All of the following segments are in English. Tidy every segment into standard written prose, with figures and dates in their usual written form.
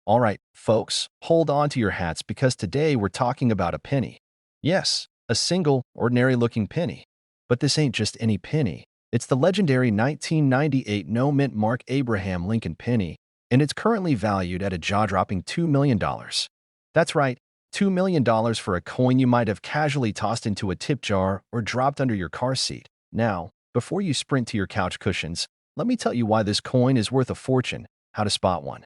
All right, folks, hold on to your hats because today we're talking about a penny. Yes, a single, ordinary-looking penny. But this ain't just any penny. It's the legendary 1998 no-mint Mark Abraham Lincoln penny, and it's currently valued at a jaw-dropping $2 million. That's right, $2 million for a coin you might have casually tossed into a tip jar or dropped under your car seat. Now, before you sprint to your couch cushions, let me tell you why this coin is worth a fortune, how to spot one,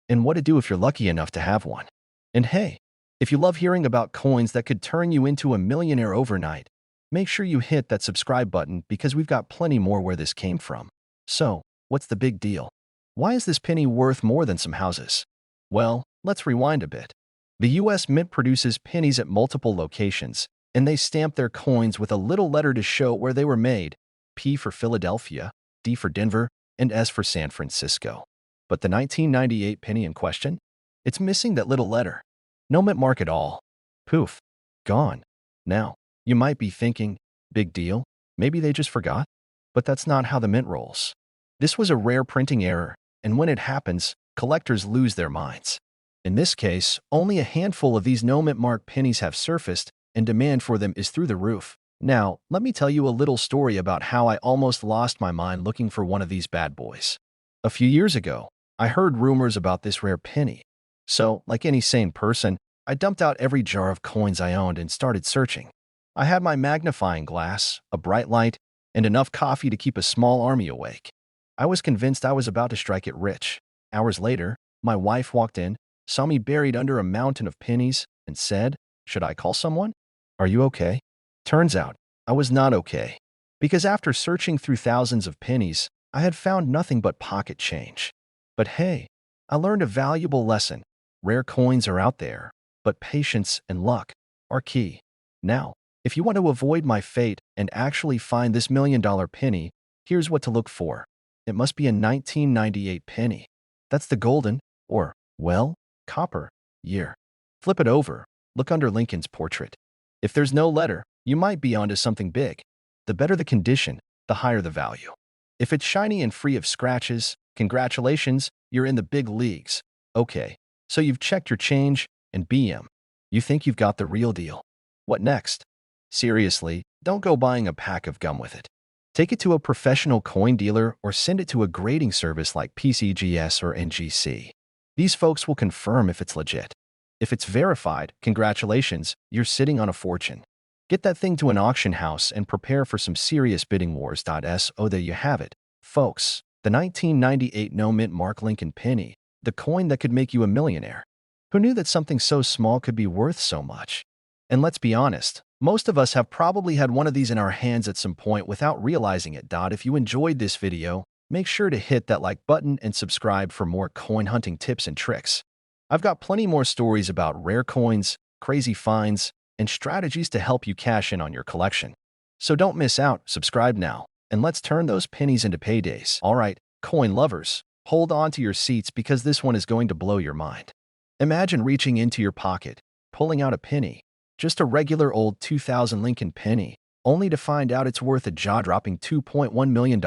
and what to do if you're lucky enough to have one. And hey, if you love hearing about coins that could turn you into a millionaire overnight, make sure you hit that subscribe button because we've got plenty more where this came from. So, what's the big deal? Why is this penny worth more than some houses? Well, let's rewind a bit. The US Mint produces pennies at multiple locations, and they stamp their coins with a little letter to show where they were made: P for Philadelphia, D for Denver, and S for San Francisco. But the 1998 penny in question? It's missing that little letter. No mint mark at all. Poof. Gone. Now, you might be thinking, big deal? Maybe they just forgot? But that's not how the mint rolls. This was a rare printing error, and when it happens, collectors lose their minds. In this case, only a handful of these no mint mark pennies have surfaced, and demand for them is through the roof. Now, let me tell you a little story about how I almost lost my mind looking for one of these bad boys. A few years ago, I heard rumors about this rare penny. So, like any sane person, I dumped out every jar of coins I owned and started searching. I had my magnifying glass, a bright light, and enough coffee to keep a small army awake. I was convinced I was about to strike it rich. Hours later, my wife walked in, saw me buried under a mountain of pennies, and said, "Should I call someone? Are you okay?" Turns out, I was not okay. Because after searching through thousands of pennies, I had found nothing but pocket change. But hey, I learned a valuable lesson. Rare coins are out there, but patience and luck are key. Now, if you want to avoid my fate and actually find this million-dollar penny, here's what to look for. It must be a 1998 penny. That's the golden, or, well, copper, year. Flip it over, look under Lincoln's portrait. If there's no letter, you might be onto something big. The better the condition, the higher the value. If it's shiny and free of scratches, congratulations, you're in the big leagues. Okay, so you've checked your change, and BM. You think you've got the real deal. What next? Seriously, don't go buying a pack of gum with it. Take it to a professional coin dealer or send it to a grading service like PCGS or NGC. These folks will confirm if it's legit. If it's verified, congratulations, you're sitting on a fortune. Get that thing to an auction house and prepare for some serious bidding wars. So there you have it, folks. The 1998 no-mint Mark Lincoln penny, the coin that could make you a millionaire. Who knew that something so small could be worth so much? And let's be honest, most of us have probably had one of these in our hands at some point without realizing it. If you enjoyed this video, make sure to hit that like button and subscribe for more coin hunting tips and tricks. I've got plenty more stories about rare coins, crazy finds, and strategies to help you cash in on your collection. So don't miss out, subscribe now, and let's turn those pennies into paydays. All right, coin lovers, hold on to your seats because this one is going to blow your mind. Imagine reaching into your pocket, pulling out a penny, just a regular old 2000 Lincoln penny, only to find out it's worth a jaw-dropping $2.1 million.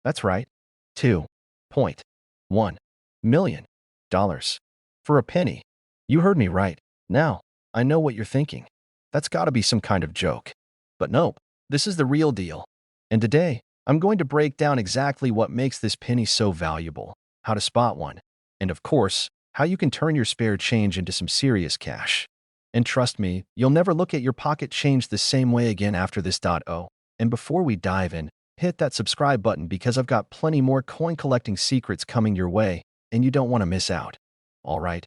That's right, $2.1 million. For a penny. You heard me right. Now, I know what you're thinking. That's gotta be some kind of joke. But nope, this is the real deal. And today, I'm going to break down exactly what makes this penny so valuable, how to spot one, and of course, how you can turn your spare change into some serious cash. And trust me, you'll never look at your pocket change the same way again after this. And before we dive in, hit that subscribe button because I've got plenty more coin collecting secrets coming your way, and you don't want to miss out. All right,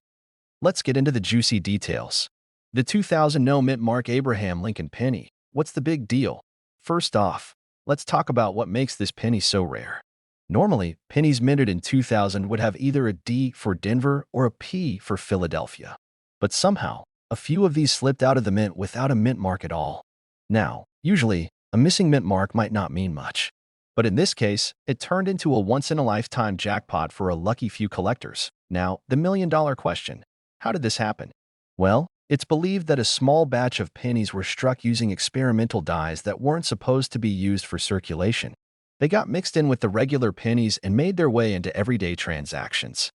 let's get into the juicy details. The 2000 no-mint Mark Abraham Lincoln penny. What's the big deal? First off, let's talk about what makes this penny so rare. Normally, pennies minted in 2000 would have either a D for Denver or a P for Philadelphia. But somehow, a few of these slipped out of the mint without a mint mark at all. Now, usually, a missing mint mark might not mean much. But in this case, it turned into a once-in-a-lifetime jackpot for a lucky few collectors. Now, the million-dollar question. How did this happen? Well, it's believed that a small batch of pennies were struck using experimental dies that weren't supposed to be used for circulation. They got mixed in with the regular pennies and made their way into everyday transactions.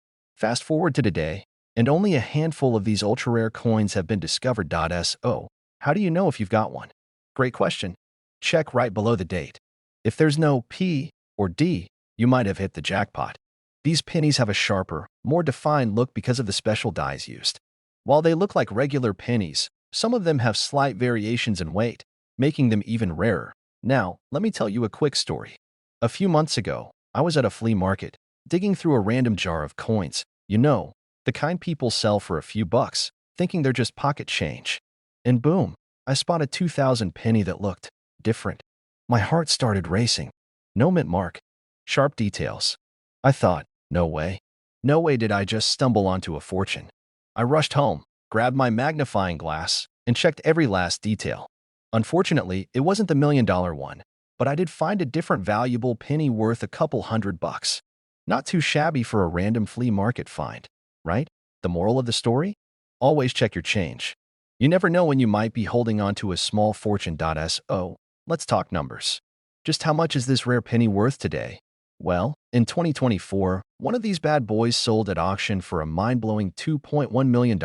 Fast forward to today, and only a handful of these ultra-rare coins have been discovered. So, how do you know if you've got one? Great question. Check right below the date. If there's no P or D, you might have hit the jackpot. These pennies have a sharper, more defined look because of the special dyes used. While they look like regular pennies, some of them have slight variations in weight, making them even rarer. Now, let me tell you a quick story. A few months ago, I was at a flea market, digging through a random jar of coins. You know, the kind people sell for a few bucks, thinking they're just pocket change. And boom, I spotted 2,000 penny that looked different. My heart started racing. No mint mark. Sharp details. I thought, no way. No way did I just stumble onto a fortune. I rushed home, grabbed my magnifying glass, and checked every last detail. Unfortunately, it wasn't the $1 million one, but I did find a different valuable penny worth a couple $100. Not too shabby for a random flea market find, right? The moral of the story? Always check your change. You never know when you might be holding on to a small fortune. So, let's talk numbers. Just how much is this rare penny worth today? Well, in 2024, one of these bad boys sold at auction for a mind-blowing $2.1 million.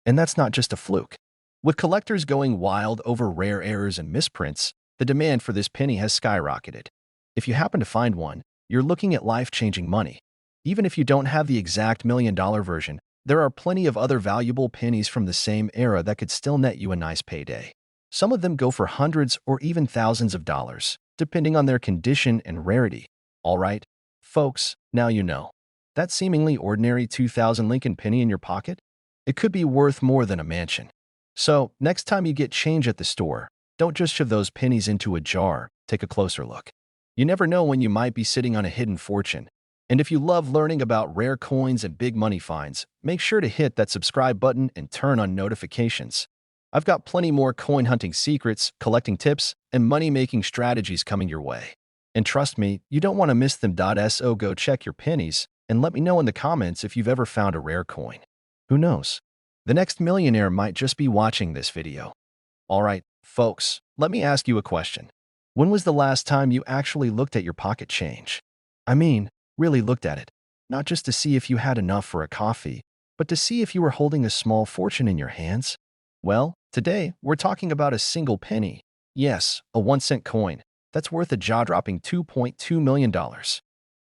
And that's not just a fluke. With collectors going wild over rare errors and misprints, the demand for this penny has skyrocketed. If you happen to find one, you're looking at life-changing money. Even if you don't have the exact $1 million version, there are plenty of other valuable pennies from the same era that could still net you a nice payday. Some of them go for hundreds or even thousands of dollars, depending on their condition and rarity. All right, folks, now you know. That seemingly ordinary 2000 Lincoln penny in your pocket? It could be worth more than a mansion. So, next time you get change at the store, don't just shove those pennies into a jar, take a closer look. You never know when you might be sitting on a hidden fortune. And if you love learning about rare coins and big money finds, make sure to hit that subscribe button and turn on notifications. I've got plenty more coin hunting secrets, collecting tips, and money-making strategies coming your way. And trust me, you don't want to miss them. So go check your pennies and let me know in the comments if you've ever found a rare coin. Who knows? The next millionaire might just be watching this video. All right, folks, let me ask you a question. When was the last time you actually looked at your pocket change? I mean, really looked at it. Not just to see if you had enough for a coffee, but to see if you were holding a small fortune in your hands. Well, today we're talking about a single penny. Yes, a 1-cent coin. That's worth a jaw-dropping $2.2 million.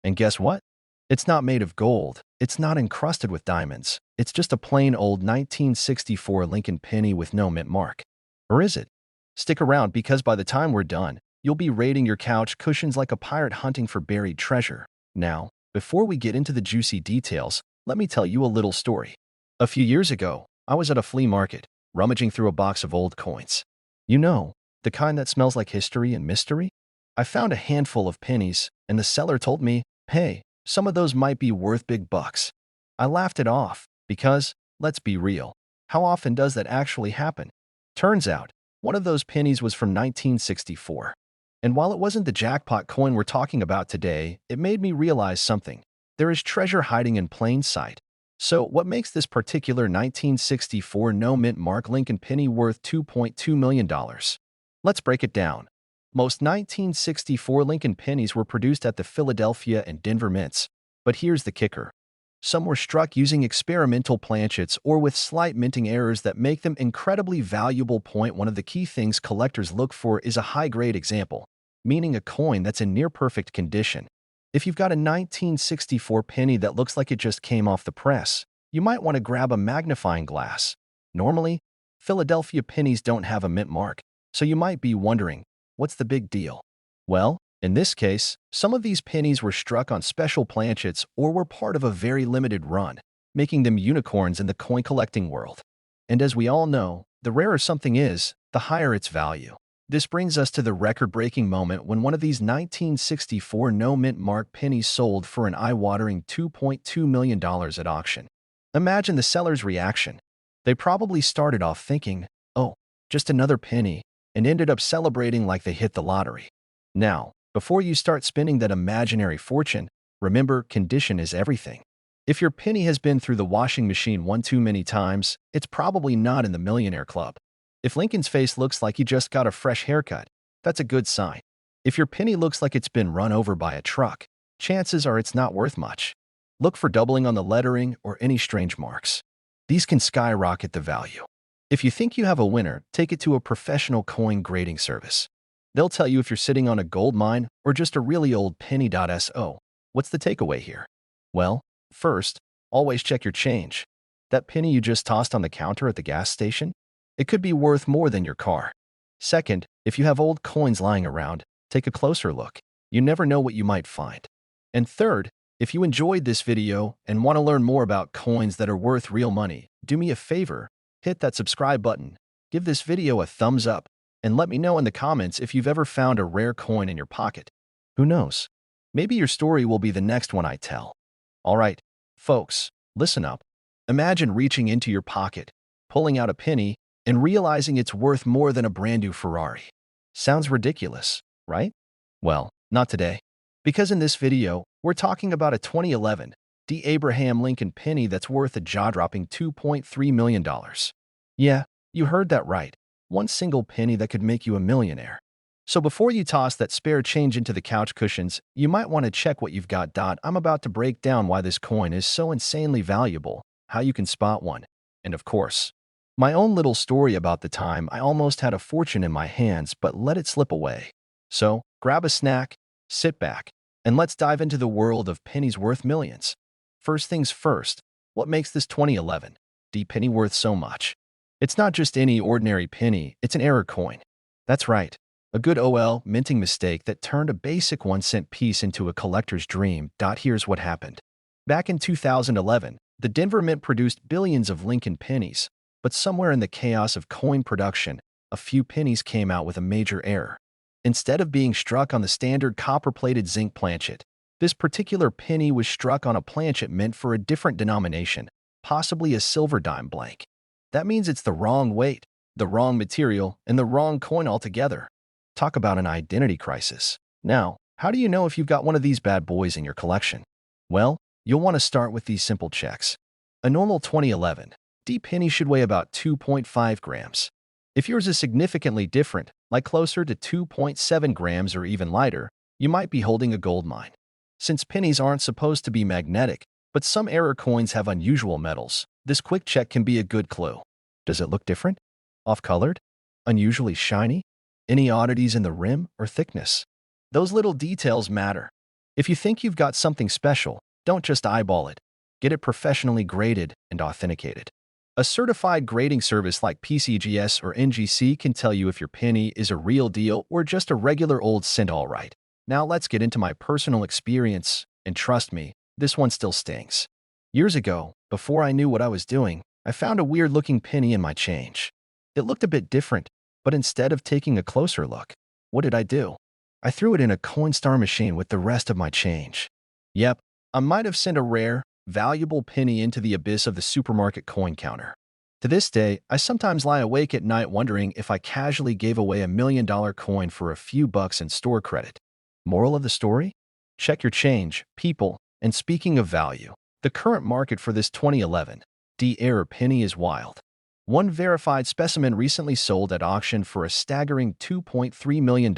And guess what? It's not made of gold. It's not encrusted with diamonds. It's just a plain old 1964 Lincoln penny with no mint mark. Or is it? Stick around because by the time we're done, you'll be raiding your couch cushions like a pirate hunting for buried treasure. Now, before we get into the juicy details, let me tell you a little story. A few years ago, I was at a flea market, rummaging through a box of old coins. You know, the kind that smells like history and mystery? I found a handful of pennies, and the seller told me, hey, some of those might be worth big bucks. I laughed it off, because, let's be real, how often does that actually happen? Turns out, one of those pennies was from 1964. And while it wasn't the jackpot coin we're talking about today, it made me realize something. There is treasure hiding in plain sight. So, what makes this particular 1964 no mint mark Lincoln penny worth $2.2 million? Let's break it down. Most 1964 Lincoln pennies were produced at the Philadelphia and Denver mints. But here's the kicker. Some were struck using experimental planchets or with slight minting errors that make them incredibly valuable. One of the key things collectors look for is a high-grade example, meaning a coin that's in near-perfect condition. If you've got a 1964 penny that looks like it just came off the press, you might want to grab a magnifying glass. Normally, Philadelphia pennies don't have a mint mark, so you might be wondering, what's the big deal? Well, in this case, some of these pennies were struck on special planchets or were part of a very limited run, making them unicorns in the coin collecting world. And as we all know, the rarer something is, the higher its value. This brings us to the record-breaking moment when one of these 1964 no-mint mark pennies sold for an eye-watering $2.2 million at auction. Imagine the seller's reaction. They probably started off thinking, oh, just another penny, and ended up celebrating like they hit the lottery. Now, before you start spending that imaginary fortune, remember, condition is everything. If your penny has been through the washing machine one too many times, it's probably not in the millionaire club. If Lincoln's face looks like he just got a fresh haircut, that's a good sign. If your penny looks like it's been run over by a truck, chances are it's not worth much. Look for doubling on the lettering or any strange marks. These can skyrocket the value. If you think you have a winner, take it to a professional coin grading service. They'll tell you if you're sitting on a gold mine or just a really old penny.so. What's the takeaway here? Well, first, always check your change. That penny you just tossed on the counter at the gas station? It could be worth more than your car. Second, if you have old coins lying around, take a closer look. You never know what you might find. And third, if you enjoyed this video and want to learn more about coins that are worth real money, do me a favor, hit that subscribe button, give this video a thumbs up, and let me know in the comments if you've ever found a rare coin in your pocket. Who knows? Maybe your story will be the next one I tell. All right, folks, listen up. Imagine reaching into your pocket, pulling out a penny, and realizing it's worth more than a brand new Ferrari. Sounds ridiculous, right? Well, not today. Because in this video, we're talking about a 2011 D. Abraham Lincoln penny that's worth a jaw-dropping $2.3 million. Yeah, you heard that right. One single penny that could make you a millionaire. So before you toss that spare change into the couch cushions, you might want to check what you've got. I'm about to break down why this coin is so insanely valuable, how you can spot one, and of course, my own little story about the time I almost had a fortune in my hands but let it slip away. So, grab a snack, sit back, and let's dive into the world of pennies worth millions. First things first, what makes this 2011 D penny worth so much? It's not just any ordinary penny, it's an error coin. That's right, a good OL minting mistake that turned a basic 1-cent piece into a collector's dream. Here's what happened. Back in 2011, the Denver Mint produced billions of Lincoln pennies, but somewhere in the chaos of coin production, a few pennies came out with a major error. Instead of being struck on the standard copper-plated zinc planchet, this particular penny was struck on a planchet meant for a different denomination, possibly a silver dime blank. That means it's the wrong weight, the wrong material, and the wrong coin altogether. Talk about an identity crisis. Now, how do you know if you've got one of these bad boys in your collection? Well, you'll want to start with these simple checks. A normal 2011 D penny should weigh about 2.5 grams. If yours is significantly different, like closer to 2.7 grams or even lighter, you might be holding a gold mine. Since pennies aren't supposed to be magnetic, but some error coins have unusual metals, this quick check can be a good clue. Does it look different? Off-colored? Unusually shiny? Any oddities in the rim or thickness? Those little details matter. If you think you've got something special, don't just eyeball it. Get it professionally graded and authenticated. A certified grading service like PCGS or NGC can tell you if your penny is a real deal or just a regular old cent. All right. Now let's get into my personal experience, and trust me, this one still stings. Years ago, before I knew what I was doing, I found a weird-looking penny in my change. It looked a bit different, but instead of taking a closer look, what did I do? I threw it in a Coinstar machine with the rest of my change. Yep, I might have sent a rare, valuable penny into the abyss of the supermarket coin counter. To this day, I sometimes lie awake at night wondering if I casually gave away $1 million coin for a few bucks in store credit. Moral of the story? Check your change, people, and speaking of value, the current market for this 2011 D error penny is wild. One verified specimen recently sold at auction for a staggering $2.3 million.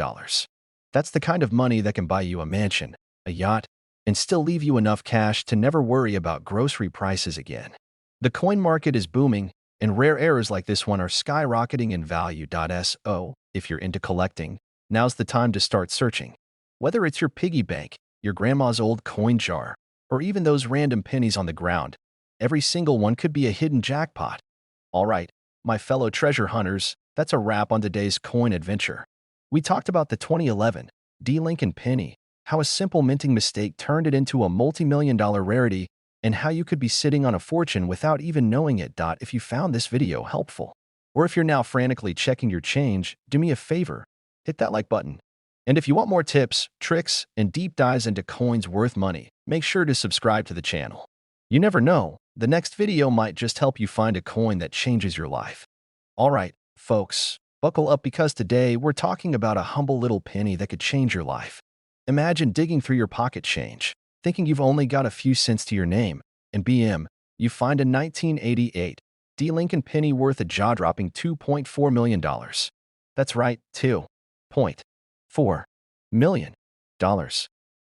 That's the kind of money that can buy you a mansion, a yacht, and still leave you enough cash to never worry about grocery prices again. The coin market is booming, and rare errors like this one are skyrocketing in value. So, if you're into collecting, now's the time to start searching. Whether it's your piggy bank, your grandma's old coin jar, or even those random pennies on the ground, every single one could be a hidden jackpot. All right, my fellow treasure hunters, that's a wrap on today's coin adventure. We talked about the 2011 D Lincoln penny, how a simple minting mistake turned it into a multi-million-dollar rarity, and how you could be sitting on a fortune without even knowing it. If you found this video helpful, or if you're now frantically checking your change, do me a favor, hit that like button. And if you want more tips, tricks, and deep dives into coins worth money, make sure to subscribe to the channel. You never know, the next video might just help you find a coin that changes your life. All right, folks, buckle up because today we're talking about a humble little penny that could change your life. Imagine digging through your pocket change, thinking you've only got a few cents to your name, and BM, you find a 1988 D Lincoln penny worth a jaw-dropping $2.4 million. That's right, $2.4 million.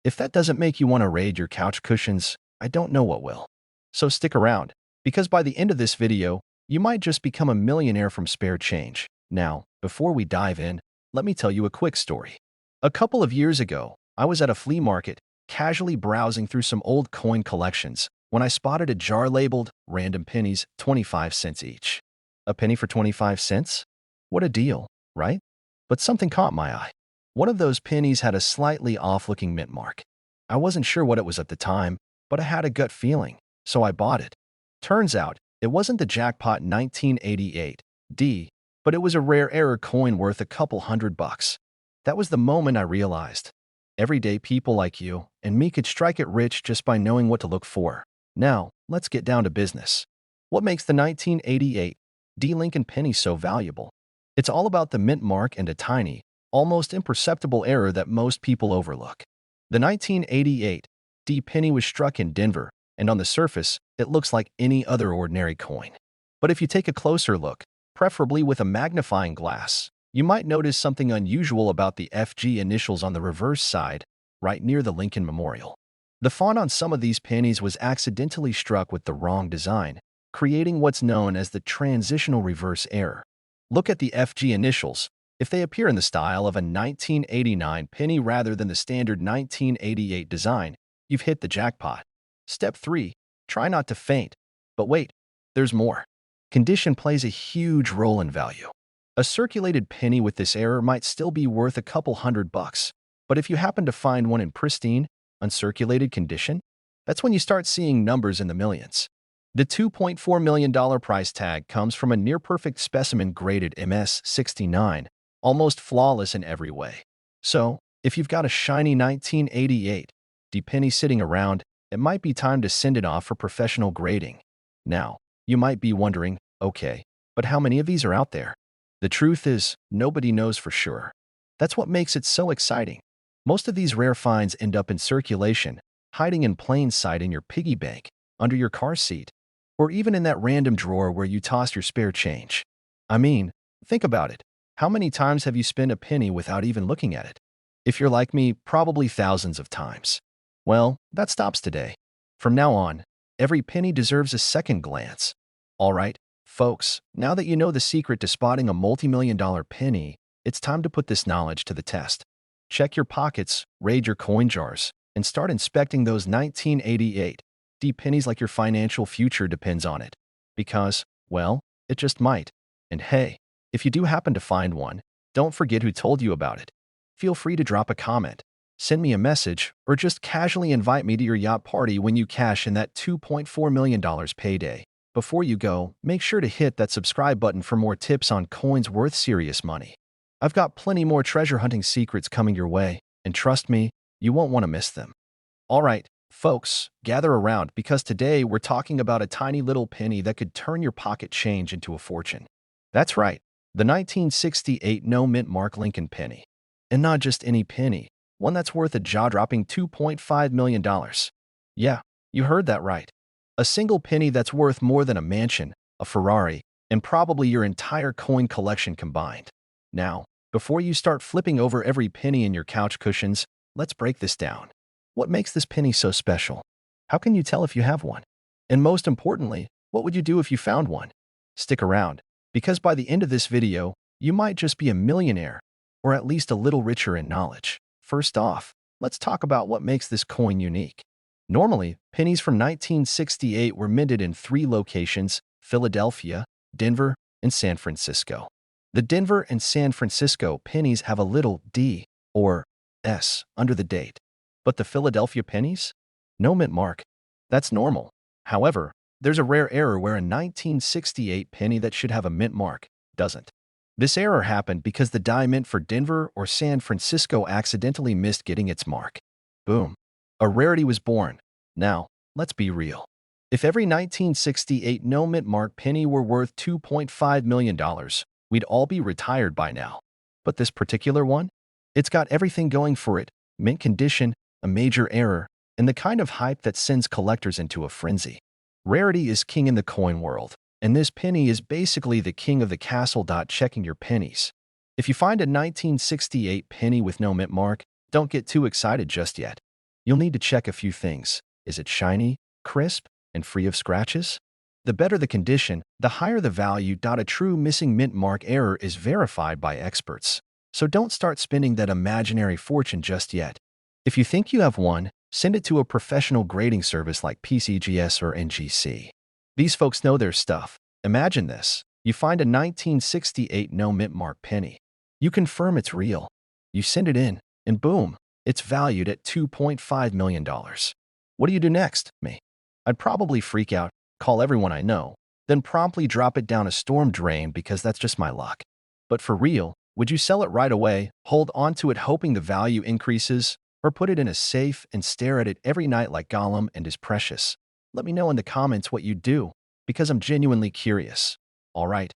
If that doesn't make you want to raid your couch cushions, I don't know what will. So stick around, because by the end of this video, you might just become a millionaire from spare change. Now, before we dive in, let me tell you a quick story. A couple of years ago, I was at a flea market, casually browsing through some old coin collections, when I spotted a jar labeled "Random Pennies, 25 cents each." A penny for 25 cents? What a deal, right? But something caught my eye. One of those pennies had a slightly off-looking mint mark. I wasn't sure what it was at the time, but I had a gut feeling, so I bought it. Turns out, it wasn't the jackpot 1988 D, but it was a rare error coin worth a couple $100. That was the moment I realized. Everyday people like you and me could strike it rich just by knowing what to look for. Now, let's get down to business. What makes the 1988 D Lincoln penny so valuable? It's all about the mint mark and a tiny, almost imperceptible error that most people overlook. The 1988 D penny was struck in Denver, and on the surface, it looks like any other ordinary coin. But if you take a closer look, preferably with a magnifying glass, you might notice something unusual about the FG initials on the reverse side, right near the Lincoln Memorial. The font on some of these pennies was accidentally struck with the wrong design, creating what's known as the transitional reverse error. Look at the FG initials. If they appear in the style of a 1989 penny rather than the standard 1988 design, you've hit the jackpot. Step 3. Try not to faint. But wait, there's more. Condition plays a huge role in value. A circulated penny with this error might still be worth a couple $100, but if you happen to find one in pristine, uncirculated condition, that's when you start seeing numbers in the millions. The $2.4 million price tag comes from a near-perfect specimen graded MS-69, almost flawless in every way. So, if you've got a shiny 1988 D penny sitting around, it might be time to send it off for professional grading. Now, you might be wondering, okay, but how many of these are out there? The truth is, nobody knows for sure. That's what makes it so exciting. Most of these rare finds end up in circulation, hiding in plain sight in your piggy bank, under your car seat, or even in that random drawer where you toss your spare change. I mean, think about it. How many times have you spent a penny without even looking at it? If you're like me, probably thousands of times. Well, that stops today. From now on, every penny deserves a second glance. All right, folks, now that you know the secret to spotting a multi-million-dollar penny, it's time to put this knowledge to the test. Check your pockets, raid your coin jars, and start inspecting those 1988 D pennies like your financial future depends on it. Because, well, it just might. And hey, if you do happen to find one, don't forget who told you about it. Feel free to drop a comment, send me a message, or just casually invite me to your yacht party when you cash in that $2.4 million payday. Before you go, make sure to hit that subscribe button for more tips on coins worth serious money. I've got plenty more treasure hunting secrets coming your way, and trust me, you won't want to miss them. All right, folks, gather around because today we're talking about a tiny little penny that could turn your pocket change into a fortune. That's right, the 1968 no mint mark Lincoln penny. And not just any penny, one that's worth a jaw-dropping $2.5 million. Yeah, you heard that right. A single penny that's worth more than a mansion, a Ferrari, and probably your entire coin collection combined. Now, before you start flipping over every penny in your couch cushions, let's break this down. What makes this penny so special? How can you tell if you have one? And most importantly, what would you do if you found one? Stick around, because by the end of this video, you might just be a millionaire, or at least a little richer in knowledge. First off, let's talk about what makes this coin unique. Normally, pennies from 1968 were minted in 3 locations: Philadelphia, Denver, and San Francisco. The Denver and San Francisco pennies have a little D or S under the date. But the Philadelphia pennies? No mint mark. That's normal. However, there's a rare error where a 1968 penny that should have a mint mark doesn't. This error happened because the die mint for Denver or San Francisco accidentally missed getting its mark. Boom. A rarity was born. Now, let's be real. If every 1968 no mint mark penny were worth $2.5 million, we'd all be retired by now. But this particular one? It's got everything going for it: mint condition, a major error, and the kind of hype that sends collectors into a frenzy. Rarity is king in the coin world, and this penny is basically the king of the castle. Checking your pennies. If you find a 1968 penny with no mint mark, don't get too excited just yet. You'll need to check a few things. Is it shiny? crisp, and free of scratches? The better the condition, the higher the value. A true missing mint mark error is verified by experts. So don't start spending that imaginary fortune just yet. If you think you have one, send it to a professional grading service like PCGS or NGC. These folks know their stuff. Imagine this. You find a 1968 no mint mark penny. You confirm it's real. You send it in, and boom, it's valued at $2.5 million. What do you do next, me? I'd probably freak out, call everyone I know, then promptly drop it down a storm drain because that's just my luck. But for real, would you sell it right away, hold onto it hoping the value increases, or put it in a safe and stare at it every night like Gollum and his precious? Let me know in the comments what you do, because I'm genuinely curious. All right,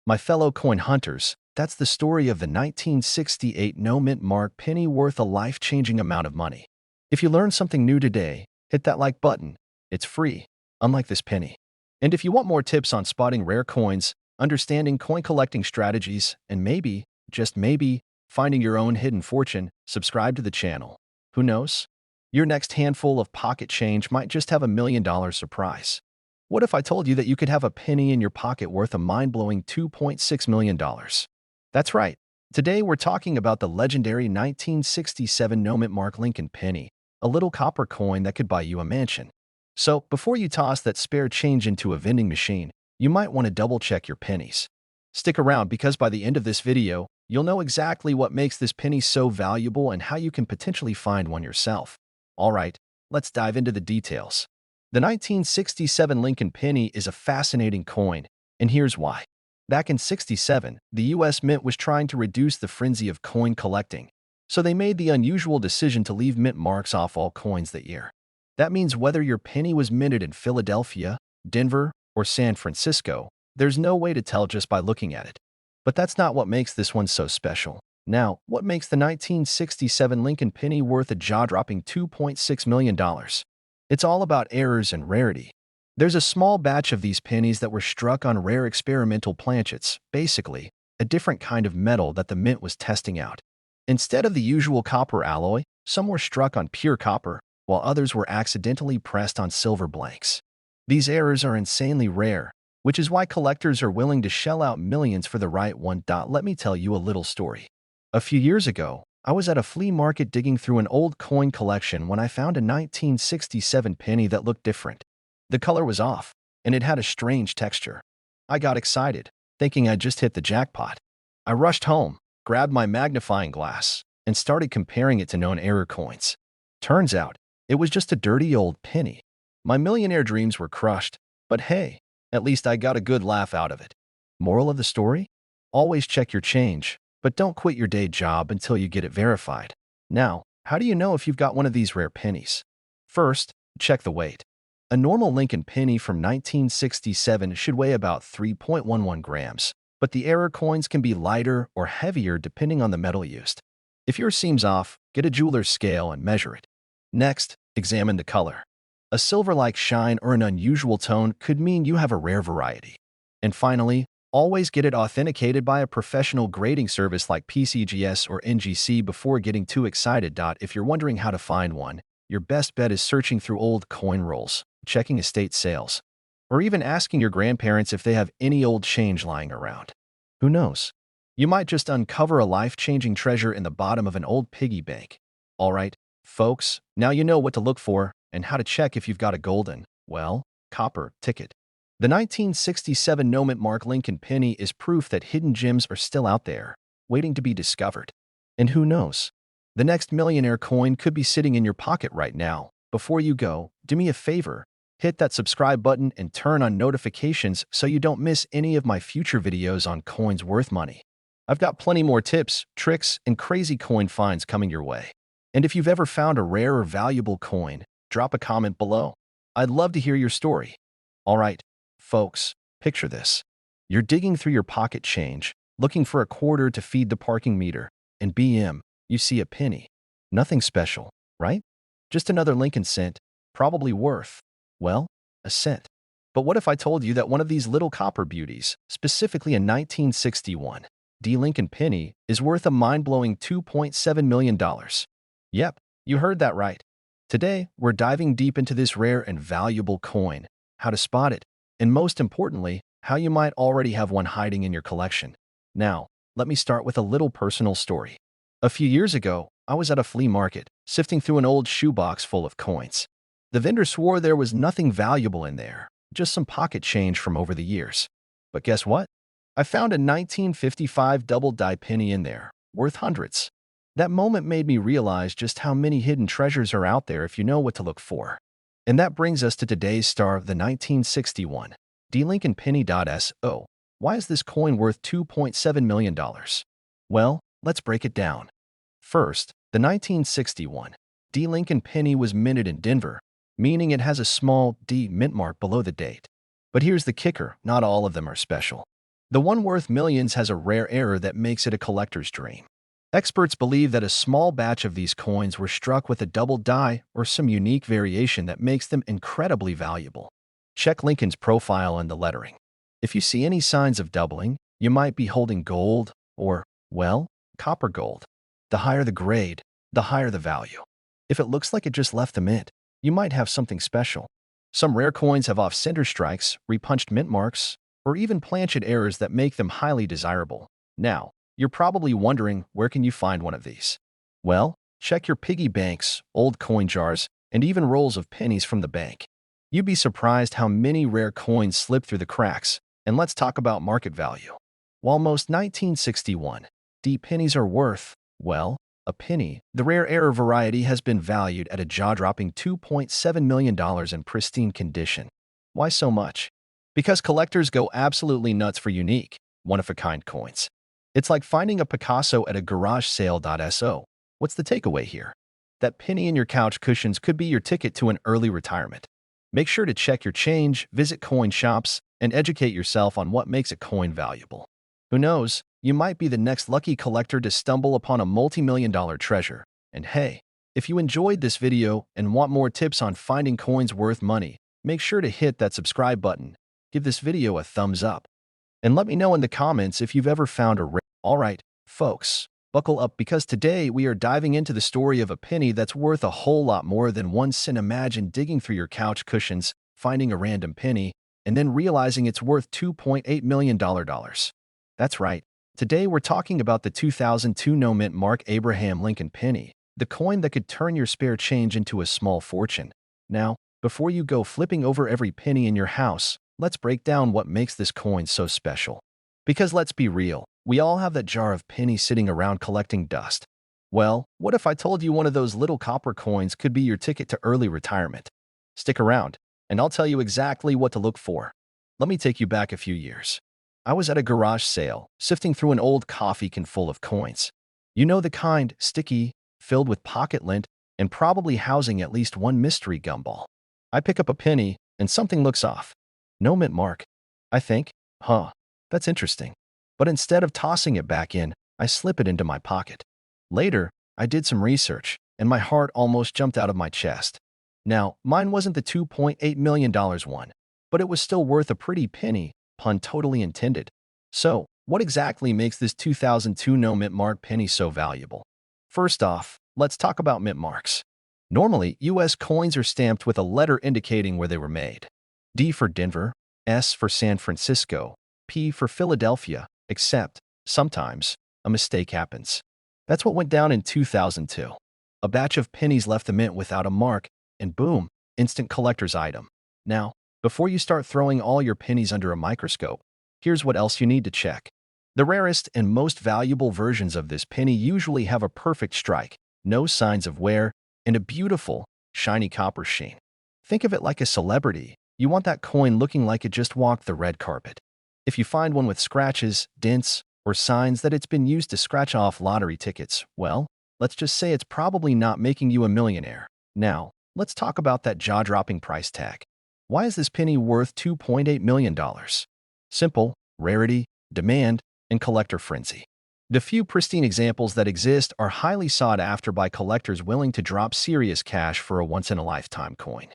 my fellow coin hunters, that's the story of the 1968 no mint mark penny worth a life-changing amount of money. If you learned something new today, hit that like button. It's free, unlike this penny. And if you want more tips on spotting rare coins, understanding coin collecting strategies, and maybe, just maybe, finding your own hidden fortune, subscribe to the channel. Who knows? Your next handful of pocket change might just have $1 million surprise. What if I told you that you could have a penny in your pocket worth a mind-blowing $2.6 million? That's right. Today we're talking about the legendary 1967 no mint mark Lincoln penny, a little copper coin that could buy you a mansion. So, before you toss that spare change into a vending machine, you might want to double-check your pennies. Stick around because by the end of this video, you'll know exactly what makes this penny so valuable and how you can potentially find one yourself. All right, let's dive into the details. The 1967 Lincoln penny is a fascinating coin, and here's why. Back in '67, the U.S. Mint was trying to reduce the frenzy of coin collecting, so they made the unusual decision to leave mint marks off all coins that year. That means whether your penny was minted in Philadelphia, Denver, or San Francisco, there's no way to tell just by looking at it. But that's not what makes this one so special. Now, what makes the 1967 Lincoln penny worth a jaw-dropping $2.6 million? It's all about errors and rarity. There's a small batch of these pennies that were struck on rare experimental planchets, basically, a different kind of metal that the mint was testing out. Instead of the usual copper alloy, some were struck on pure copper, while others were accidentally pressed on silver blanks. These errors are insanely rare, which is why collectors are willing to shell out millions for the right one. Let me tell you a little story. A few years ago, I was at a flea market digging through an old coin collection when I found a 1967 penny that looked different. The color was off, and it had a strange texture. I got excited, thinking I'd just hit the jackpot. I rushed home, grabbed my magnifying glass, and started comparing it to known error coins. Turns out, it was just a dirty old penny. My millionaire dreams were crushed, but hey, at least I got a good laugh out of it. Moral of the story? Always check your change, but don't quit your day job until you get it verified. Now, how do you know if you've got one of these rare pennies? First, check the weight. A normal Lincoln penny from 1967 should weigh about 3.11 grams, but the error coins can be lighter or heavier depending on the metal used. If yours seems off, get a jeweler's scale and measure it. Next, examine the color. A silver-like shine or an unusual tone could mean you have a rare variety. And finally, always get it authenticated by a professional grading service like PCGS or NGC before getting too excited. If you're wondering how to find one, your best bet is searching through old coin rolls, checking estate sales, or even asking your grandparents if they have any old change lying around. Who knows? You might just uncover a life-changing treasure in the bottom of an old piggy bank. All right, folks, now you know what to look for and how to check if you've got a golden, well, copper ticket. The 1967 no mint mark Lincoln penny is proof that hidden gems are still out there, waiting to be discovered. And who knows? The next millionaire coin could be sitting in your pocket right now. Before you go, do me a favor, hit that subscribe button and turn on notifications so you don't miss any of my future videos on coins worth money. I've got plenty more tips, tricks, and crazy coin finds coming your way. And if you've ever found a rare or valuable coin, drop a comment below. I'd love to hear your story. All right, folks, picture this. You're digging through your pocket change, looking for a quarter to feed the parking meter, and BM, you see a penny. Nothing special, right? Just another Lincoln cent, probably worth, well, a cent. But what if I told you that one of these little copper beauties, specifically a 1961 D Lincoln penny, is worth a mind-blowing $2.7 million? Yep, you heard that right. Today, we're diving deep into this rare and valuable coin, how to spot it, and most importantly, how you might already have one hiding in your collection. Now, let me start with a little personal story. A few years ago, I was at a flea market, sifting through an old shoebox full of coins. The vendor swore there was nothing valuable in there, just some pocket change from over the years. But guess what? I found a 1955 double-die penny in there, worth hundreds. That moment made me realize just how many hidden treasures are out there if you know what to look for. And that brings us to today's star, the 1961 D. Lincoln penny. So, why is this coin worth $2.7 million? Well, let's break it down. First, the 1961 D. Lincoln penny was minted in Denver, meaning it has a small D mint mark below the date. But here's the kicker, not all of them are special. The one worth millions has a rare error that makes it a collector's dream. Experts believe that a small batch of these coins were struck with a double die or some unique variation that makes them incredibly valuable. Check Lincoln's profile and the lettering. If you see any signs of doubling, you might be holding gold or, well, copper gold. The higher the grade, the higher the value. If it looks like it just left the mint, you might have something special. Some rare coins have off-center strikes, repunched mint marks, or even planchet errors that make them highly desirable. Now, you're probably wondering, where can you find one of these? Well, check your piggy banks, old coin jars, and even rolls of pennies from the bank. You'd be surprised how many rare coins slip through the cracks, and let's talk about market value. While most 1961 D pennies are worth, well, a penny, the rare error variety has been valued at a jaw-dropping $2.7 million in pristine condition. Why so much? Because collectors go absolutely nuts for unique, one-of-a-kind coins. It's like finding a Picasso at a garage sale. So, what's the takeaway here? That penny in your couch cushions could be your ticket to an early retirement. Make sure to check your change, visit coin shops, and educate yourself on what makes a coin valuable. Who knows, you might be the next lucky collector to stumble upon a multi-million-dollar treasure. And hey, if you enjoyed this video and want more tips on finding coins worth money, make sure to hit that subscribe button. Give this video a thumbs up. And let me know in the comments if you've ever found a rare. Alright, folks, buckle up because today we are diving into the story of a penny that's worth a whole lot more than 1 cent. Imagine digging through your couch cushions, finding a random penny, and then realizing it's worth $2.8 million. That's right. Today we're talking about the 2002 no-mint mark Abraham Lincoln penny, the coin that could turn your spare change into a small fortune. Now, before you go flipping over every penny in your house, let's break down what makes this coin so special. Because let's be real, we all have that jar of pennies sitting around collecting dust. Well, what if I told you one of those little copper coins could be your ticket to early retirement? Stick around, and I'll tell you exactly what to look for. Let me take you back a few years. I was at a garage sale, sifting through an old coffee can full of coins. You know the kind, sticky, filled with pocket lint, and probably housing at least one mystery gumball. I pick up a penny, and something looks off. No mint mark. I think, that's interesting. But instead of tossing it back in, I slip it into my pocket. Later, I did some research, and my heart almost jumped out of my chest. Now, mine wasn't the $2.8 million one, but it was still worth a pretty penny, pun totally intended. So, what exactly makes this 2002 no-mint mark penny so valuable? First off, let's talk about mint marks. Normally, U.S. coins are stamped with a letter indicating where they were made. D for Denver, S for San Francisco, P for Philadelphia, except, sometimes, a mistake happens. That's what went down in 2002. A batch of pennies left the mint without a mark, and boom, instant collector's item. Now, before you start throwing all your pennies under a microscope, here's what else you need to check. The rarest and most valuable versions of this penny usually have a perfect strike, no signs of wear, and a beautiful, shiny copper sheen. Think of it like a celebrity. You want that coin looking like it just walked the red carpet. If you find one with scratches, dents, or signs that it's been used to scratch off lottery tickets, well, let's just say it's probably not making you a millionaire. Now, let's talk about that jaw-dropping price tag. Why is this penny worth $2.8 million? Simple: rarity, demand, and collector frenzy. The few pristine examples that exist are highly sought after by collectors willing to drop serious cash for a once-in-a-lifetime coin.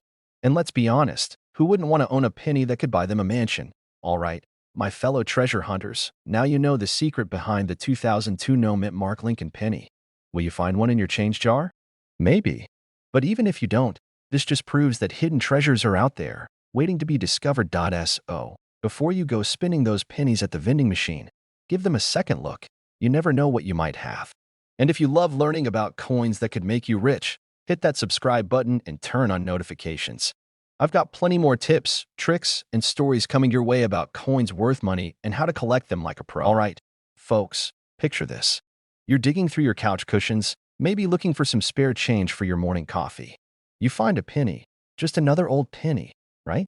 And let's be honest, who wouldn't want to own a penny that could buy them a mansion? All right, my fellow treasure hunters, now you know the secret behind the 2002 no-mint mark Lincoln penny. Will you find one in your change jar? Maybe. But even if you don't, this just proves that hidden treasures are out there, waiting to be discovered. So, before you go spinning those pennies at the vending machine, give them a second look. You never know what you might have. And if you love learning about coins that could make you rich, hit that subscribe button and turn on notifications. I've got plenty more tips, tricks, and stories coming your way about coins worth money and how to collect them like a pro. All right, folks, picture this. You're digging through your couch cushions, maybe looking for some spare change for your morning coffee. You find a penny, just another old penny, right?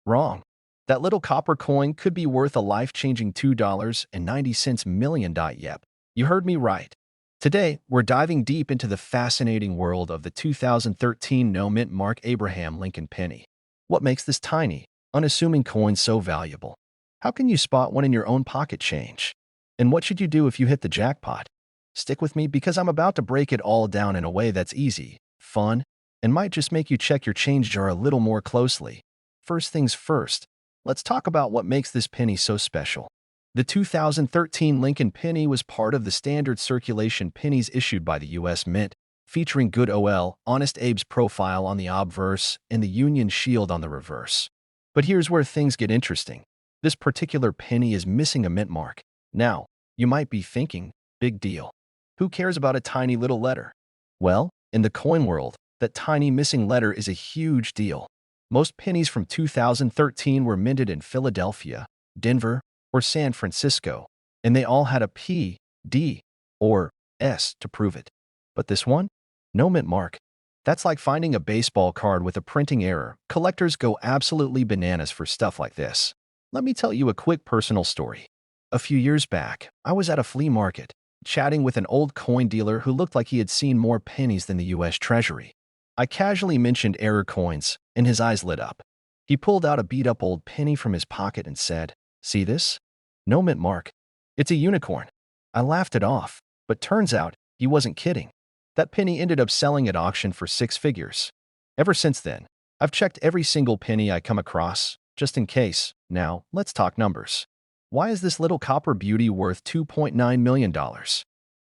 Wrong. That little copper coin could be worth a life-changing $2.90 million. Yep, you heard me right. Today, we're diving deep into the fascinating world of the 2013 no-mint Mark Abraham Lincoln penny. What makes this tiny, unassuming coin so valuable? How can you spot one in your own pocket change? And what should you do if you hit the jackpot? Stick with me because I'm about to break it all down in a way that's easy, fun, and might just make you check your change jar a little more closely. First things first, let's talk about what makes this penny so special. The 2013 Lincoln penny was part of the standard circulation pennies issued by the U.S. Mint, featuring Good Ol' Honest Abe's profile on the obverse and the Union Shield on the reverse. But here's where things get interesting. This particular penny is missing a mint mark. Now, you might be thinking, big deal. Who cares about a tiny little letter? Well, in the coin world, that tiny missing letter is a huge deal. Most pennies from 2013 were minted in Philadelphia, Denver, or San Francisco, and they all had a P, D, or S to prove it. But this one? No mint mark. That's like finding a baseball card with a printing error. Collectors go absolutely bananas for stuff like this. Let me tell you a quick personal story. A few years back, I was at a flea market, chatting with an old coin dealer who looked like he had seen more pennies than the U.S. Treasury. I casually mentioned error coins, and his eyes lit up. He pulled out a beat-up old penny from his pocket and said, "See this? No mint mark. It's a unicorn." I laughed it off, but turns out he wasn't kidding. That penny ended up selling at auction for 6 figures. Ever since then, I've checked every single penny I come across, just in case. Now, let's talk numbers. Why is this little copper beauty worth $2.9 million?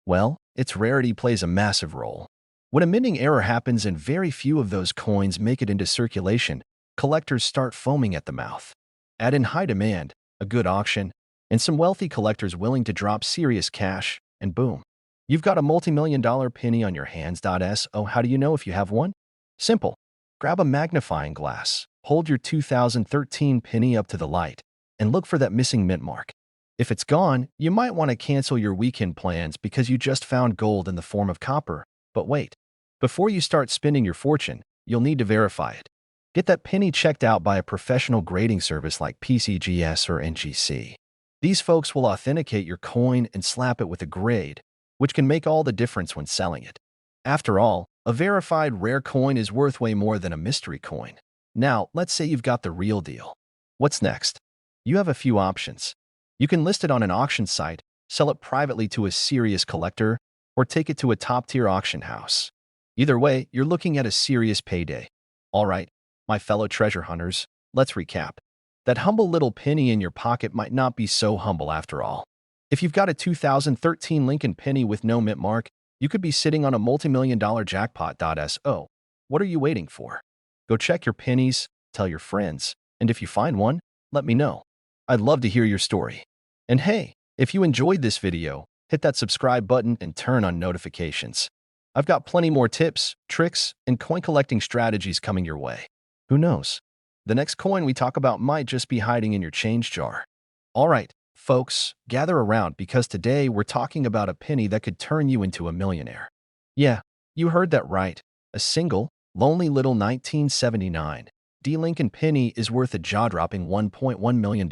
Well, its rarity plays a massive role. When a minting error happens and very few of those coins make it into circulation, collectors start foaming at the mouth. Add in high demand, a good auction, and some wealthy collectors willing to drop serious cash, and boom. You've got a multi-million-dollar penny on your hands. So how do you know if you have one? Simple. Grab a magnifying glass, hold your 2013 penny up to the light, and look for that missing mint mark. If it's gone, you might want to cancel your weekend plans because you just found gold in the form of copper. But wait. Before you start spending your fortune, you'll need to verify it. Get that penny checked out by a professional grading service like PCGS or NGC. These folks will authenticate your coin and slap it with a grade, which can make all the difference when selling it. After all, a verified rare coin is worth way more than a mystery coin. Now, let's say you've got the real deal. What's next? You have a few options. You can list it on an auction site, sell it privately to a serious collector, or take it to a top-tier auction house. Either way, you're looking at a serious payday. All right, my fellow treasure hunters, let's recap. That humble little penny in your pocket might not be so humble after all. If you've got a 2013 Lincoln penny with no mint mark, you could be sitting on a multi-million-dollar jackpot. So, what are you waiting for? Go check your pennies, tell your friends, and if you find one, let me know. I'd love to hear your story. And hey, if you enjoyed this video, hit that subscribe button and turn on notifications. I've got plenty more tips, tricks, and coin collecting strategies coming your way. Who knows? The next coin we talk about might just be hiding in your change jar. All right, folks, gather around because today we're talking about a penny that could turn you into a millionaire. Yeah, you heard that right. A single, lonely little 1979 D. Lincoln penny is worth a jaw-dropping $1.1 million.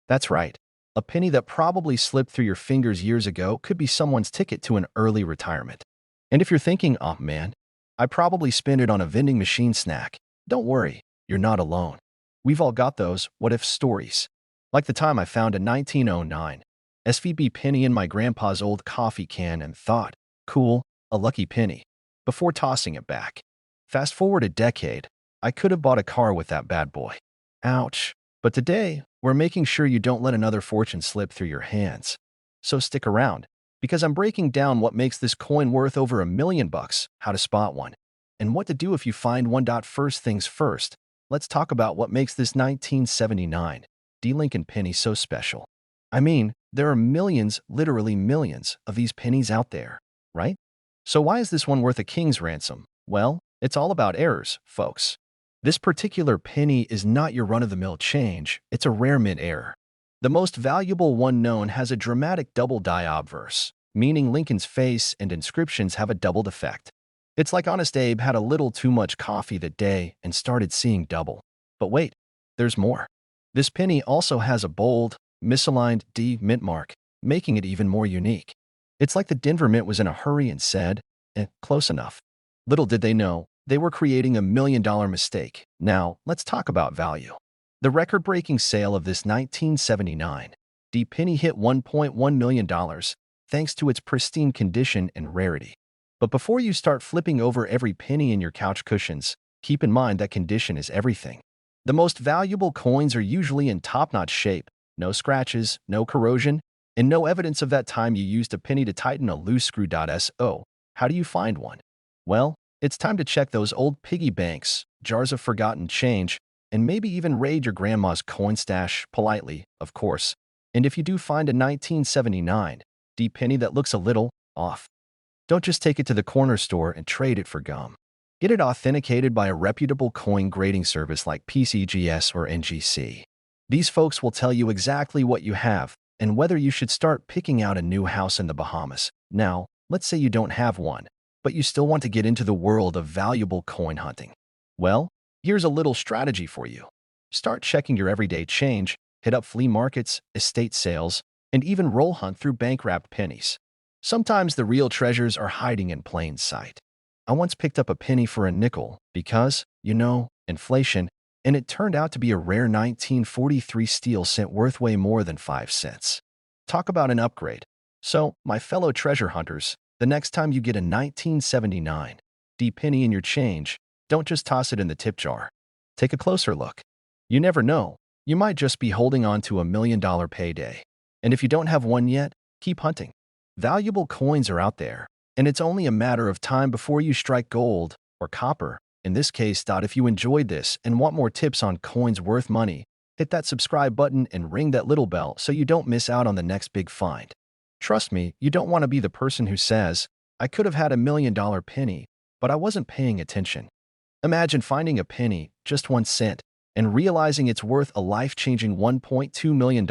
That's right. A penny that probably slipped through your fingers years ago could be someone's ticket to an early retirement. And if you're thinking, oh man, I probably spent it on a vending machine snack, don't worry, you're not alone. We've all got those what-if stories. Like the time I found a 1909 SVB penny in my grandpa's old coffee can and thought, cool, a lucky penny, before tossing it back. Fast forward a decade, I could have bought a car with that bad boy. Ouch. But today, we're making sure you don't let another fortune slip through your hands. So stick around, because I'm breaking down what makes this coin worth over $1 million, how to spot one, and what to do if you find one. First things first, let's talk about what makes this 1979 D. Lincoln penny so special. I mean, there are millions, literally millions, of these pennies out there, right? So why is this one worth a king's ransom? Well, it's all about errors, folks. This particular penny is not your run-of-the-mill change, it's a rare mint error. The most valuable one known has a dramatic double die obverse, meaning Lincoln's face and inscriptions have a doubled effect. It's like Honest Abe had a little too much coffee that day and started seeing double. But wait, there's more. This penny also has a bold, misaligned D mint mark, making it even more unique. It's like the Denver Mint was in a hurry and said, close enough. Little did they know, they were creating $1 million mistake. Now, let's talk about value. The record-breaking sale of this 1979 D penny hit $1.1 million thanks to its pristine condition and rarity. But before you start flipping over every penny in your couch cushions, keep in mind that condition is everything. The most valuable coins are usually in top-notch shape, no scratches, no corrosion, and no evidence of that time you used a penny to tighten a loose screw. So, how do you find one? Well, it's time to check those old piggy banks, jars of forgotten change, and maybe even raid your grandma's coin stash, politely, of course. And if you do find a 1979 D penny that looks a little off, don't just take it to the corner store and trade it for gum. Get it authenticated by a reputable coin grading service like PCGS or NGC. These folks will tell you exactly what you have and whether you should start picking out a new house in the Bahamas. Now, let's say you don't have one, but you still want to get into the world of valuable coin hunting. Well, here's a little strategy for you. Start checking your everyday change, hit up flea markets, estate sales, and even roll hunt through bank-wrapped pennies. Sometimes the real treasures are hiding in plain sight. I once picked up a penny for a nickel because, inflation, and it turned out to be a rare 1943 steel cent worth way more than 5 cents. Talk about an upgrade. So, my fellow treasure hunters, the next time you get a 1979 D penny in your change, don't just toss it in the tip jar. Take a closer look. You never know, you might just be holding on to $1 million payday. And if you don't have one yet, keep hunting. Valuable coins are out there, and it's only a matter of time before you strike gold, or copper, in this case. If you enjoyed this and want more tips on coins worth money, hit that subscribe button and ring that little bell so you don't miss out on the next big find. Trust me, you don't want to be the person who says, I could have had $1 million penny, but I wasn't paying attention. Imagine finding a penny, just 1 cent, and realizing it's worth a life-changing $1.2 million.